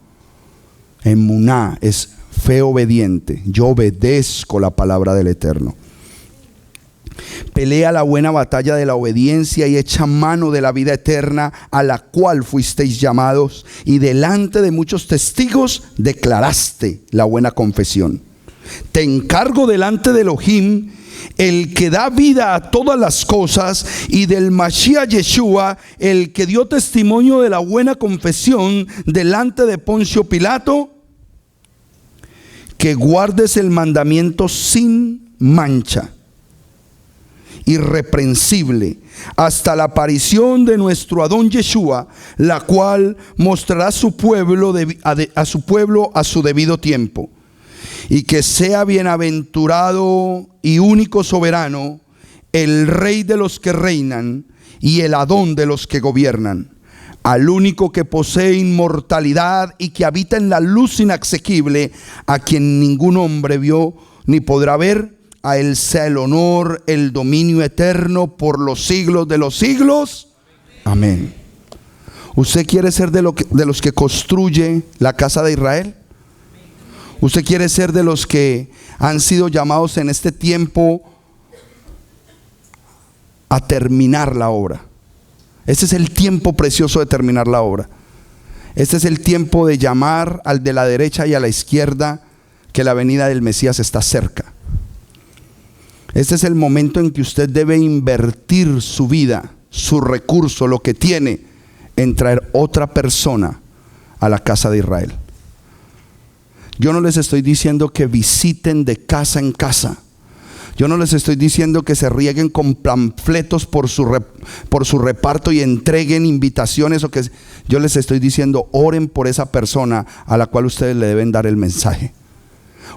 Emuná es fe obediente. Yo obedezco la palabra del Eterno. Pelea la buena batalla de la obediencia y echa mano de la vida eterna, a la cual fuisteis llamados, y delante de muchos testigos declaraste la buena confesión. Te encargo delante de Elohim, el que da vida a todas las cosas, y del Mashiach Yeshua, el que dio testimonio de la buena confesión delante de Poncio Pilato, que guardes el mandamiento sin mancha, irreprensible, hasta la aparición de nuestro Adón Yeshua, la cual mostrará a su pueblo a su debido tiempo. Y que sea bienaventurado y único soberano, el Rey de los que reinan y el Adón de los que gobiernan, al único que posee inmortalidad y que habita en la luz inasequible, a quien ningún hombre vio ni podrá ver. A Él sea el honor, el dominio eterno por los siglos de los siglos. Amén. ¿Usted quiere ser de los que construye la casa de Israel? ¿Usted quiere ser de los que han sido llamados en este tiempo a terminar la obra? Este es el tiempo precioso de terminar la obra. Este es el tiempo de llamar al de la derecha y a la izquierda que la venida del Mesías está cerca. Este es el momento en que usted debe invertir su vida, su recurso, lo que tiene, en traer otra persona a la casa de Israel. Yo no les estoy diciendo que visiten de casa en casa. Yo no les estoy diciendo que se rieguen con panfletos por su reparto y entreguen invitaciones. Yo les estoy diciendo, oren por esa persona a la cual ustedes le deben dar el mensaje.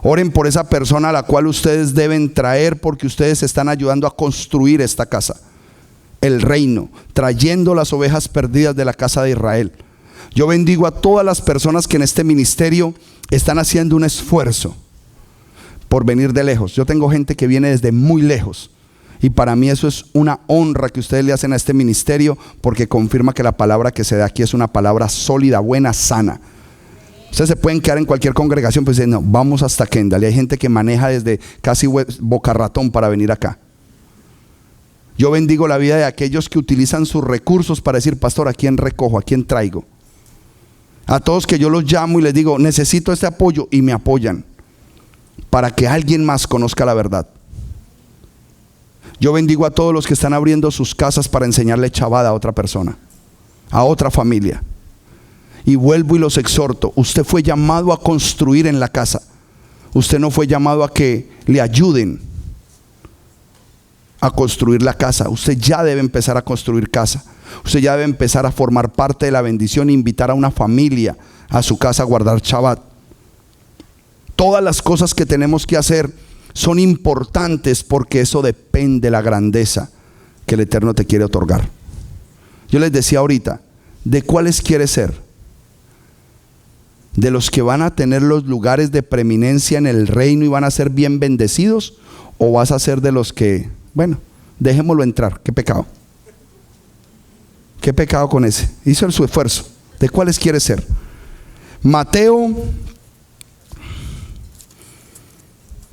Oren por esa persona a la cual ustedes deben traer, porque ustedes están ayudando a construir esta casa, el reino, trayendo las ovejas perdidas de la casa de Israel. Yo bendigo a todas las personas que en este ministerio están haciendo un esfuerzo por venir de lejos. Yo tengo gente que viene desde muy lejos, y para mí eso es una honra que ustedes le hacen a este ministerio, porque confirma que la palabra que se da aquí es una palabra sólida, buena, sana. Ustedes se pueden quedar en cualquier congregación, pues dicen, no, vamos hasta Kendall. Y hay gente que maneja desde casi Boca Ratón para venir acá. Yo bendigo la vida de aquellos que utilizan sus recursos para decir, pastor, ¿a quién recojo? ¿A quién traigo? A todos que yo los llamo y les digo, necesito este apoyo, y me apoyan para que alguien más conozca la verdad. Yo bendigo a todos los que están abriendo sus casas para enseñarle chavada a otra persona, a otra familia. Y vuelvo y los exhorto, usted fue llamado a construir en la casa. Usted no fue llamado a que le ayuden a construir la casa. Usted ya debe empezar a construir casa. Usted ya debe empezar a formar parte de la bendición e invitar a una familia a su casa a guardar Shabbat. Todas las cosas que tenemos que hacer son importantes, porque eso depende de la grandeza que el Eterno te quiere otorgar. Yo les decía ahorita, ¿de cuáles quieres ser? ¿De los que van a tener los lugares de preeminencia en el reino y van a ser bien bendecidos? ¿O vas a ser de los que, bueno, dejémoslo entrar? ¿Qué pecado? ¿Qué pecado con ese? Hizo su esfuerzo. ¿De cuáles quiere ser? Mateo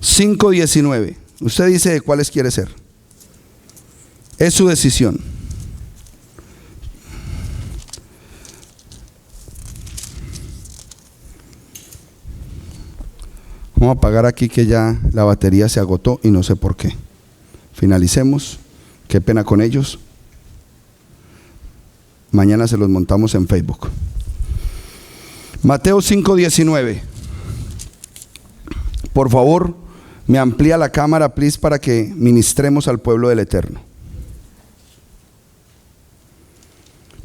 5:19. Usted dice de cuáles quiere ser. Es su decisión. Vamos a apagar aquí que ya la batería se agotó y no sé por qué. Finalicemos. Qué pena con ellos. Mañana se los montamos en Facebook. Mateo 5:19. Por favor, me amplía la cámara, please, para que ministremos al pueblo del Eterno.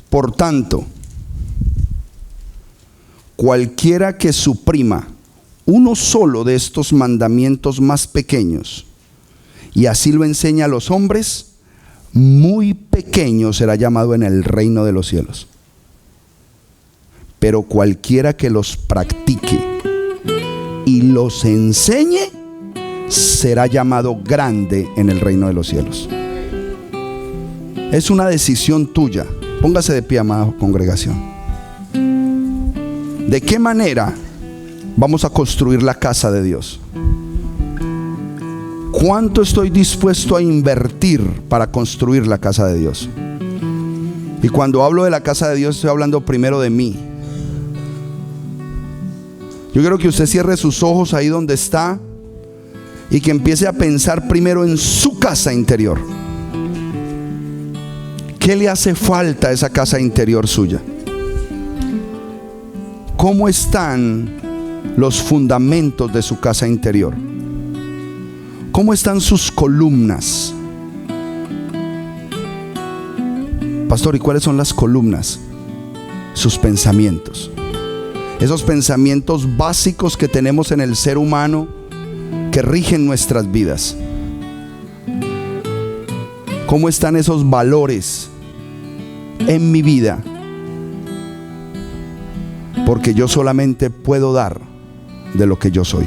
Por tanto, cualquiera que suprima uno solo de estos mandamientos más pequeños y así lo enseña a los hombres, muy pequeño será llamado en el reino de los cielos. Pero cualquiera que los practique y los enseñe será llamado grande en el reino de los cielos. Es una decisión tuya. Póngase de pie, amada congregación. ¿De qué manera vamos a construir la casa de Dios? ¿Cuánto estoy dispuesto a invertir para construir la casa de Dios? Y cuando hablo de la casa de Dios, estoy hablando primero de mí. Yo quiero que usted cierre sus ojos ahí donde está y que empiece a pensar primero en su casa interior. ¿Qué le hace falta a esa casa interior suya? ¿Cómo están los fundamentos de su casa interior? ¿Cómo están sus columnas? Pastor, ¿y cuáles son las columnas? Sus pensamientos. Esos pensamientos básicos que tenemos en el ser humano que rigen nuestras vidas. ¿Cómo están esos valores en mi vida? Porque yo solamente puedo dar de lo que yo soy.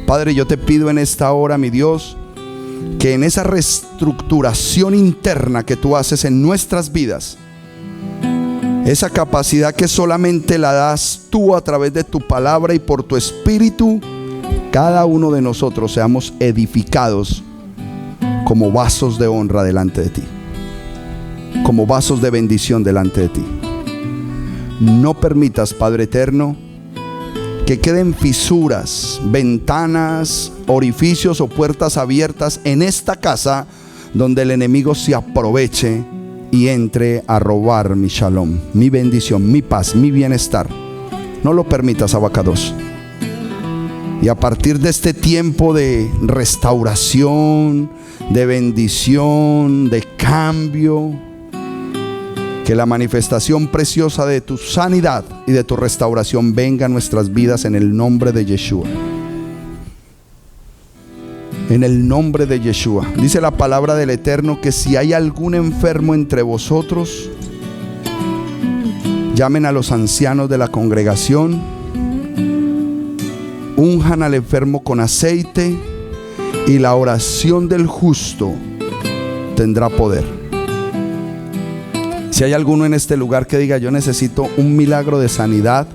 Padre, yo te pido en esta hora, mi Dios, que en esa reestructuración interna que tú haces en nuestras vidas, esa capacidad que solamente la das tú a través de tu palabra y por tu espíritu, cada uno de nosotros seamos edificados como vasos de honra delante de ti, como vasos de bendición delante de ti. No permitas, Padre eterno, que queden fisuras, ventanas, orificios o puertas abiertas en esta casa donde el enemigo se aproveche y entre a robar mi shalom, mi bendición, mi paz, mi bienestar. No lo permitas, Abacados. Y a partir de este tiempo de restauración, de bendición, de cambio, que la manifestación preciosa de tu sanidad y de tu restauración venga a nuestras vidas en el nombre de Yeshua. En el nombre de Yeshua. Dice la palabra del Eterno que si hay algún enfermo entre vosotros, llamen a los ancianos de la congregación, unjan al enfermo con aceite y la oración del justo tendrá poder. Si hay alguno en este lugar que diga: yo necesito un milagro de sanidad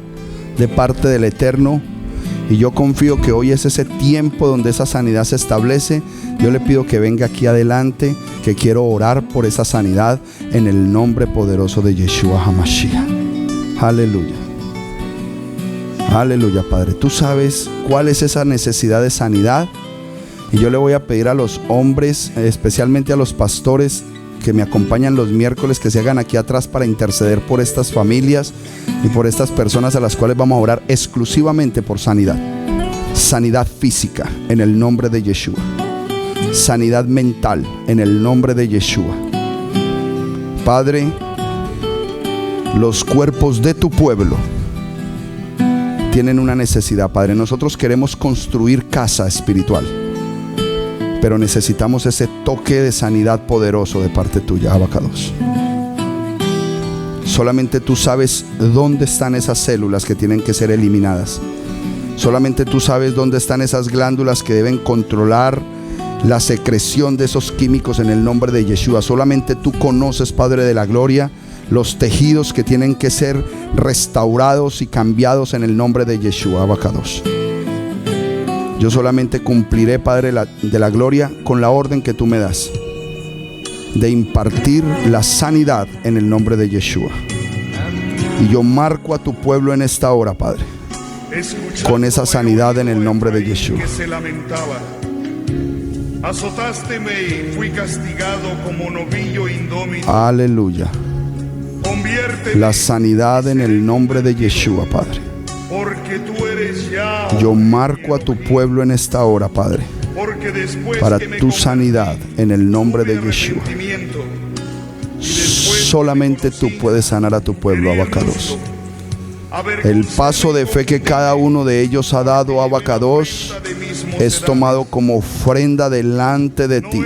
de parte del Eterno, y yo confío que hoy es ese tiempo donde esa sanidad se establece, yo le pido que venga aquí adelante, que quiero orar por esa sanidad en el nombre poderoso de Yeshua HaMashiach. Aleluya. Aleluya, Padre. Tú sabes cuál es esa necesidad de sanidad, y yo le voy a pedir a los hombres, especialmente a los pastores que me acompañan los miércoles, que se hagan aquí atrás para interceder por estas familias y por estas personas a las cuales vamos a orar exclusivamente por sanidad. Sanidad física en el nombre de Yeshua. Sanidad mental en el nombre de Yeshua. Padre, los cuerpos de tu pueblo tienen una necesidad, Padre. Nosotros queremos construir casa espiritual, pero necesitamos ese toque de sanidad poderoso de parte tuya, Abacados. Solamente tú sabes dónde están esas células que tienen que ser eliminadas. Solamente tú sabes dónde están esas glándulas que deben controlar la secreción de esos químicos en el nombre de Yeshua. Solamente tú conoces, Padre de la gloria, los tejidos que tienen que ser restaurados y cambiados en el nombre de Yeshua, Abacados. Yo solamente cumpliré, Padre de la gloria, con la orden que tú me das, de impartir la sanidad en el nombre de Yeshua. Y yo marco a tu pueblo en esta hora, Padre, con esa sanidad en el nombre de Yeshua. Azotásteme y fui castigado como novillo indómito. Aleluya. La sanidad en el nombre de Yeshua, Padre. Porque tú eres Yahweh. Yo marco a tu pueblo en esta hora, Padre, para tu sanidad en el nombre de Yeshua. Solamente tú puedes sanar a tu pueblo, Abacados. El paso de fe que cada uno de ellos ha dado, Abacados, es tomado como ofrenda delante de ti.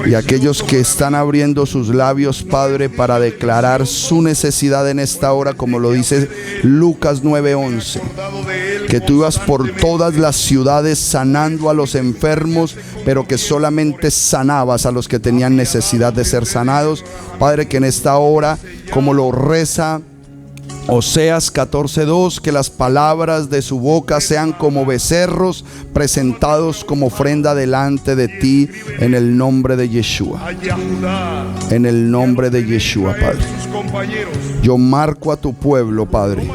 Y aquellos que están abriendo sus labios, Padre, para declarar su necesidad en esta hora, como lo dice Lucas 9:11, que tú ibas por todas las ciudades sanando a los enfermos, pero que solamente sanabas a los que tenían necesidad de ser sanados. Padre, que en esta hora, como lo reza Oseas 14:2, que las palabras de su boca sean como becerros presentados como ofrenda delante de ti, en el nombre de Yeshua. En el nombre de Yeshua, Padre. Yo marco a tu pueblo, Padre,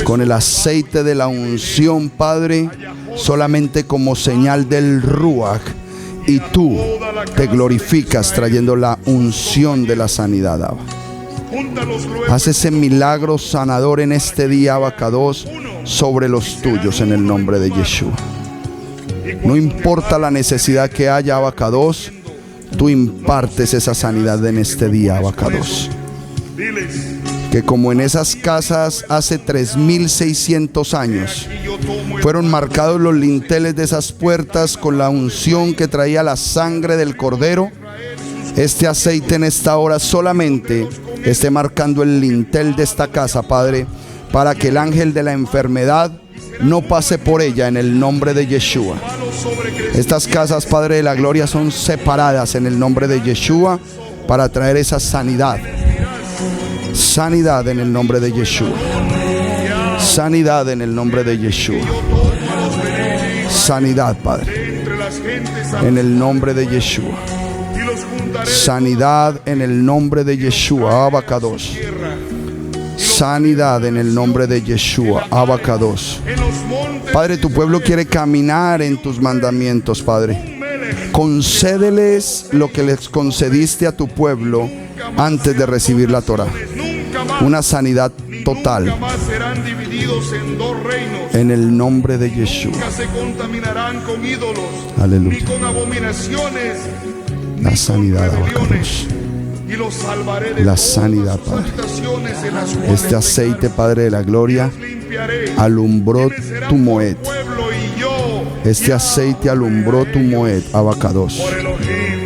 con el aceite de la unción, Padre, solamente como señal del Ruach, y tú te glorificas trayendo la unción de la sanidad, Abba. Haz ese milagro sanador en este día, Abacados, sobre los tuyos, en el nombre de Yeshua. No importa la necesidad que haya, Abacados, tú impartes esa sanidad en este día, Abacados. Que como en esas casas hace 3600 años fueron marcados los linteles de esas puertas con la unción que traía la sangre del Cordero, este aceite en esta hora solamente esté marcando el lintel de esta casa, Padre, para que el ángel de la enfermedad no pase por ella, en el nombre de Yeshua. Estas casas, Padre de la gloria, son separadas en el nombre de Yeshua para traer esa sanidad. Sanidad en el nombre de Yeshua. Sanidad en el nombre de Yeshua. Sanidad, Padre, en el nombre de Yeshua. Sanidad en el nombre de Yeshua, Abacados. Sanidad en el nombre de Yeshua, Abacados. Padre, tu pueblo quiere caminar en tus mandamientos, Padre. Concédeles lo que les concediste a tu pueblo antes de recibir la Torah. Una sanidad total. En el nombre de Yeshua. Aleluya. La sanidad, Abacados. La sanidad, Padre. Este aceite, Padre de la gloria, alumbró tu Moed. Este aceite alumbró tu Moed, Abacados.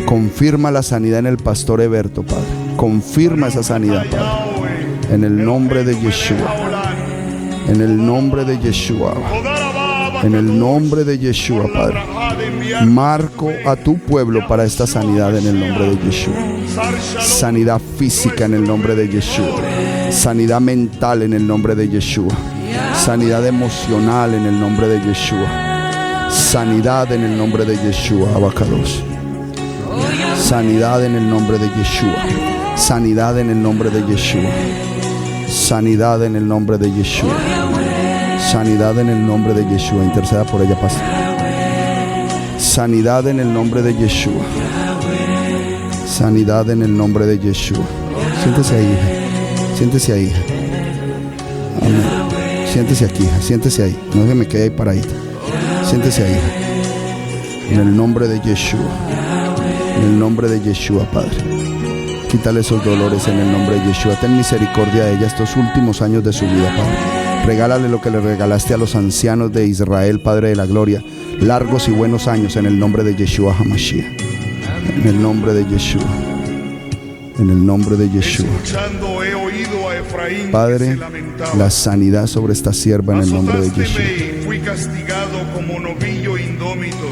Confirma la sanidad en el pastor Eberto, Padre. Confirma esa sanidad, Padre. En el nombre de Yeshua. En el nombre de Yeshua. En el nombre de Yeshua, Padre. Marco a tu pueblo para esta sanidad en el nombre de Yeshua. Sanidad física en el nombre de Yeshua. Sanidad mental en el nombre de Yeshua. Sanidad emocional en el nombre de Yeshua. Sanidad en el nombre de Yeshua, Abacados. Sanidad en el nombre de Yeshua. Sanidad en el nombre de Yeshua. Sanidad en el nombre de Yeshua. Sanidad en el nombre de Yeshua. Interceda por ella, pastor. Sanidad en el nombre de Yeshua. Sanidad en el nombre de Yeshua. Siéntese ahí, hija. Siéntese ahí, hija. Amén. Siéntese aquí, hija. Siéntese ahí. No se me quede ahí paradita. Siéntese ahí, hija. En el nombre de Yeshua. En el nombre de Yeshua, Padre. Quítale esos dolores en el nombre de Yeshua. Ten misericordia de ella estos últimos años de su vida, Padre. Regálale lo que le regalaste a los ancianos de Israel, Padre de la gloria. Largos y buenos años en el nombre de Yeshua HaMashiach. En el nombre de Yeshua. En el nombre de Yeshua. Padre, la sanidad sobre esta sierva en el nombre de Yeshua. Fui castigado como novillo indómito.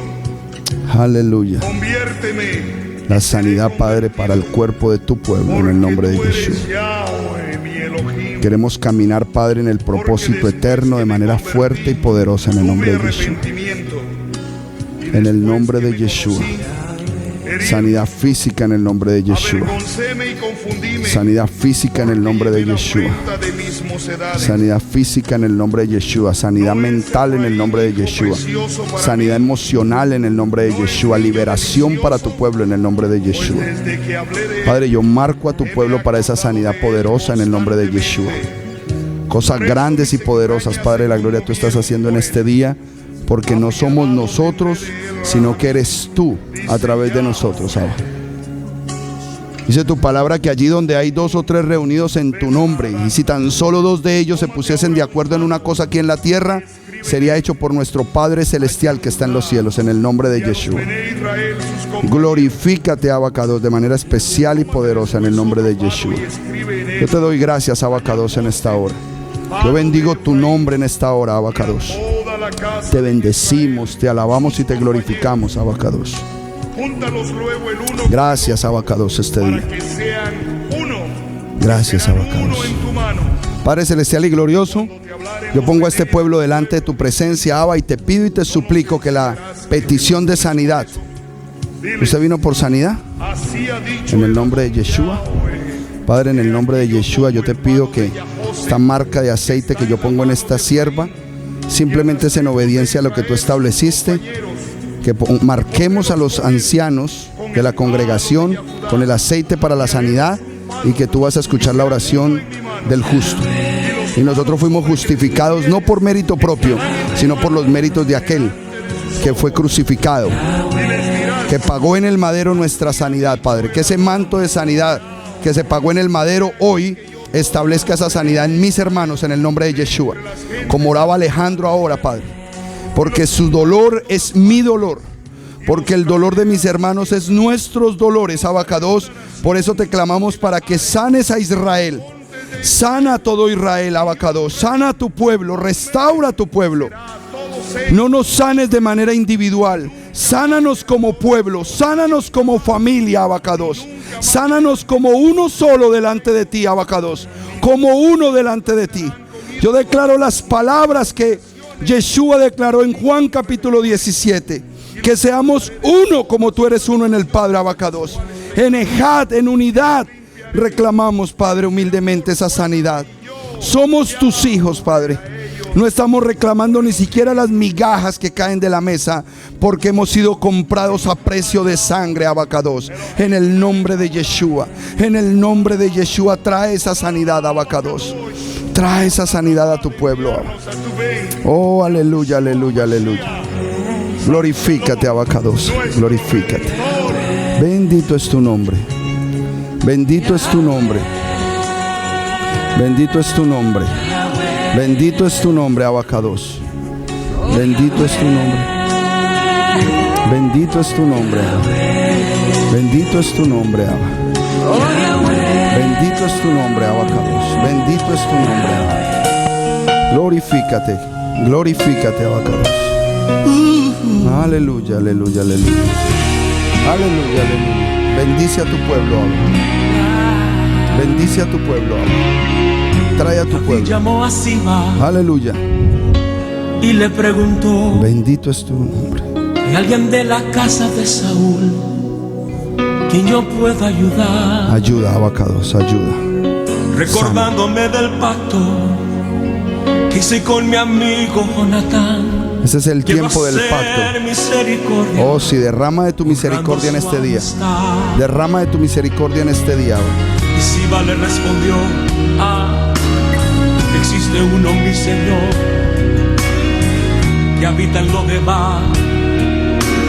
Aleluya. Conviérteme. La sanidad, Padre, para el cuerpo de tu pueblo en el nombre de Yeshua. Yahweh, mi Elohim. Queremos caminar, Padre, en el propósito eterno de manera fuerte y poderosa en el nombre de Yeshua. En el nombre de Yeshua. Sanidad física en el nombre de Yeshua. Sanidad física en el nombre de Yeshua. Sanidad física en el nombre de Yeshua. Sanidad mental en el nombre de Yeshua. Sanidad emocional en el nombre de Yeshua. Liberación para tu pueblo en el nombre de Yeshua. Padre, yo marco a tu pueblo para esa sanidad poderosa en el nombre de Yeshua. Cosas grandes y poderosas, Padre de la gloria, tú estás haciendo en este día. Porque no somos nosotros, sino que eres tú a través de nosotros, Abba. Dice tu palabra que allí donde hay 2 o 3 reunidos en tu nombre, y si tan solo 2 de ellos se pusiesen de acuerdo en una cosa aquí en la tierra, sería hecho por nuestro Padre Celestial que está en los cielos, en el nombre de Yeshua. Glorifícate, Abacados, de manera especial y poderosa en el nombre de Yeshua. Yo te doy gracias, Abacados, en esta hora. Yo bendigo tu nombre en esta hora, Abacados. Te bendecimos, te alabamos y te glorificamos, Abacados. Gracias, Abacados, este día. Gracias, Abacados. Padre celestial y glorioso, yo pongo a este pueblo delante de tu presencia, Abba, y te pido y te suplico que la petición de sanidad. ¿Usted vino por sanidad? En el nombre de Yeshua. Padre, en el nombre de Yeshua, yo te pido que esta marca de aceite que yo pongo en esta sierva simplemente es en obediencia a lo que tú estableciste, que marquemos a los ancianos de la congregación con el aceite para la sanidad, y que tú vas a escuchar la oración del justo. Y nosotros fuimos justificados no por mérito propio, sino por los méritos de aquel que fue crucificado, que pagó en el madero nuestra sanidad, Padre. Que ese manto de sanidad que se pagó en el madero hoy establezca esa sanidad en mis hermanos en el nombre de Yeshua, como oraba Alejandro ahora, Padre, porque su dolor es mi dolor, porque el dolor de mis hermanos es nuestros dolores, Abacados. Por eso te clamamos para que sanes a Israel. Sana a todo Israel, Abacados. Sana a tu pueblo, restaura a tu pueblo. No nos sanes de manera individual, sánanos como pueblo, sánanos como familia, Abacados. Sánanos como uno solo delante de ti, Abacados, como uno delante de ti. Yo declaro las palabras que Yeshua declaró en Juan capítulo 17, que seamos uno como tú eres uno en el Padre, Abacados. En Ejad, en unidad, reclamamos, Padre, humildemente esa sanidad. Somos tus hijos, Padre. No estamos reclamando ni siquiera las migajas que caen de la mesa, porque hemos sido comprados a precio de sangre, Abacados. En el nombre de Yeshua, en el nombre de Yeshua, trae esa sanidad, Abacados. Trae esa sanidad a tu pueblo, Abba. Oh, aleluya, aleluya, aleluya. Glorifícate, Abacados, glorifícate. Bendito es tu nombre. Bendito es tu nombre. Bendito es tu nombre. Bendito es tu nombre, Abacados. Bendito es tu nombre. Bendito es tu nombre, Abba. Bendito es tu nombre, Abba. Bendito es tu nombre, Abacados. Bendito es tu nombre, Abba. Glorifícate, glorifícate, Abacados. Aleluya, aleluya, aleluya. Aleluya, aleluya. Bendice a tu pueblo, Abba. Bendice a tu pueblo, Abba. Trae a tu pueblo. Llamó a Siba Aleluya. y le preguntó: Bendito es tu nombre. ¿hay alguien de la casa de Saúl quien yo pueda ayudar? Ayuda, Abacados, ayuda. Recordándome del pacto que hice con mi amigo Jonatán. Ese es el que va a tiempo del ser pacto. misericordia. Oh, sí, derrama de tu misericordia en este día. Derrama de tu misericordia en este día, Abba. Y Siba le respondió: existe uno, mi Señor, que habita en Lodebar,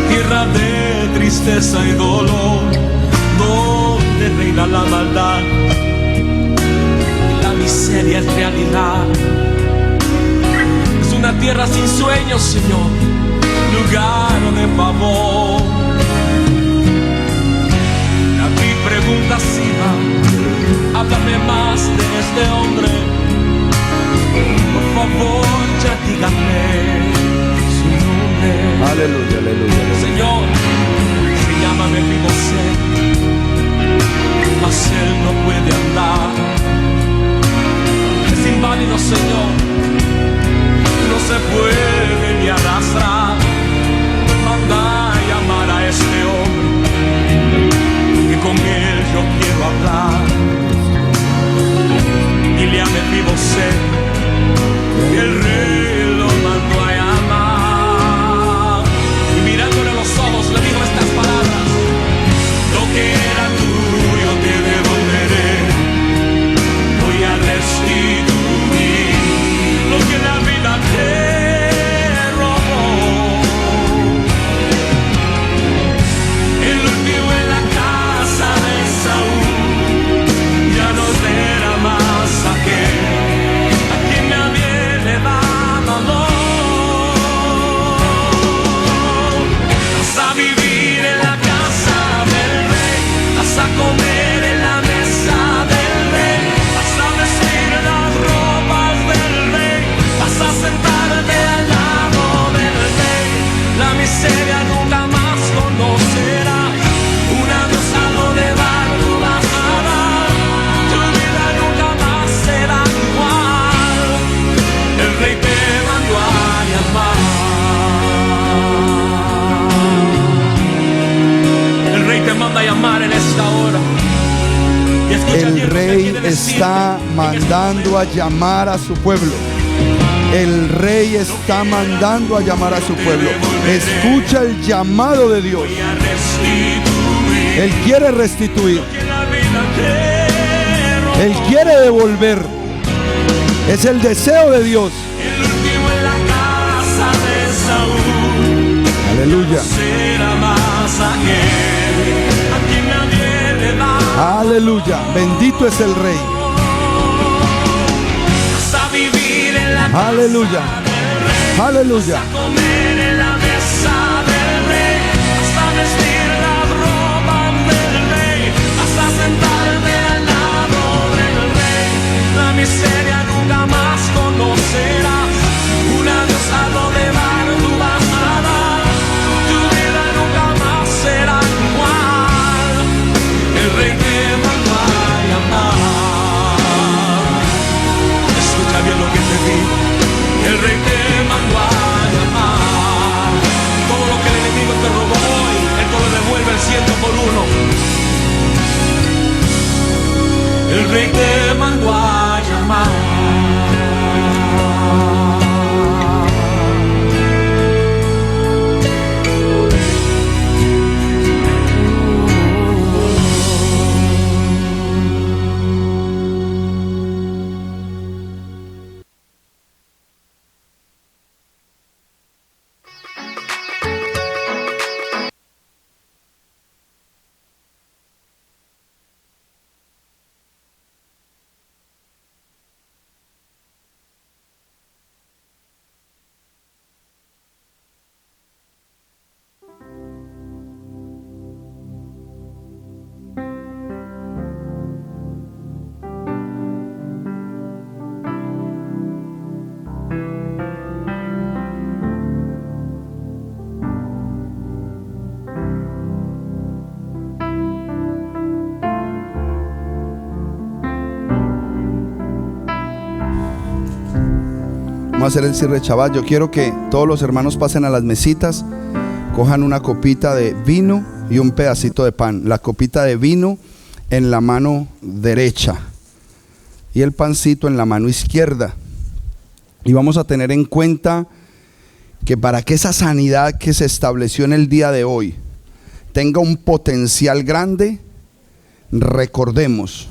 tierra de tristeza y dolor, donde reina la maldad y la miseria es realidad. Es una tierra sin sueños, Señor, lugar de favor. David pregunta a Siba: háblame más de este hombre, por favor, ya díganme su nombre. Aleluya, aleluya, aleluya. Señor, se llama Mefibosé, mas él no puede andar. manda a llamar en esta hora. Y escucha bien El lo que rey quiere decirte está en esta mandando a llamar a su pueblo. El rey está mandando a llamar a su pueblo. Escucha el llamado de Dios. Voy a restituir Él quiere restituir. lo que la vida te robó. Él quiere devolver. Es el deseo de Dios. El último en la casa de Saúl Aleluya. será más aquel a quien nadie le da. Aleluya. Bendito es el rey. Hasta vivir en la casa Aleluya. del rey, Aleluya. hasta comer en la mesa del rey, hasta vestir las ropas del rey, hasta sentarme al lado del rey. La miseria nunca más conocerás. Un adiós a lo de dar tú vas a dar. Tu vida nunca más será igual. El rey te mandó a llamar. Escucha bien lo que te digo. El rey te mandó a llamar. Todo lo que el enemigo te robó hoy, él te lo devuelve el 100 por 1. El rey te mandó a llamar. Vamos a hacer el cierre de Shabbat. Yo quiero que todos los hermanos pasen a las mesitas, cojan una copita de vino y un pedacito de pan. La copita de vino en la mano derecha y el pancito en la mano izquierda. Y vamos a tener en cuenta que para que esa sanidad que se estableció en el día de hoy tenga un potencial grande, recordemos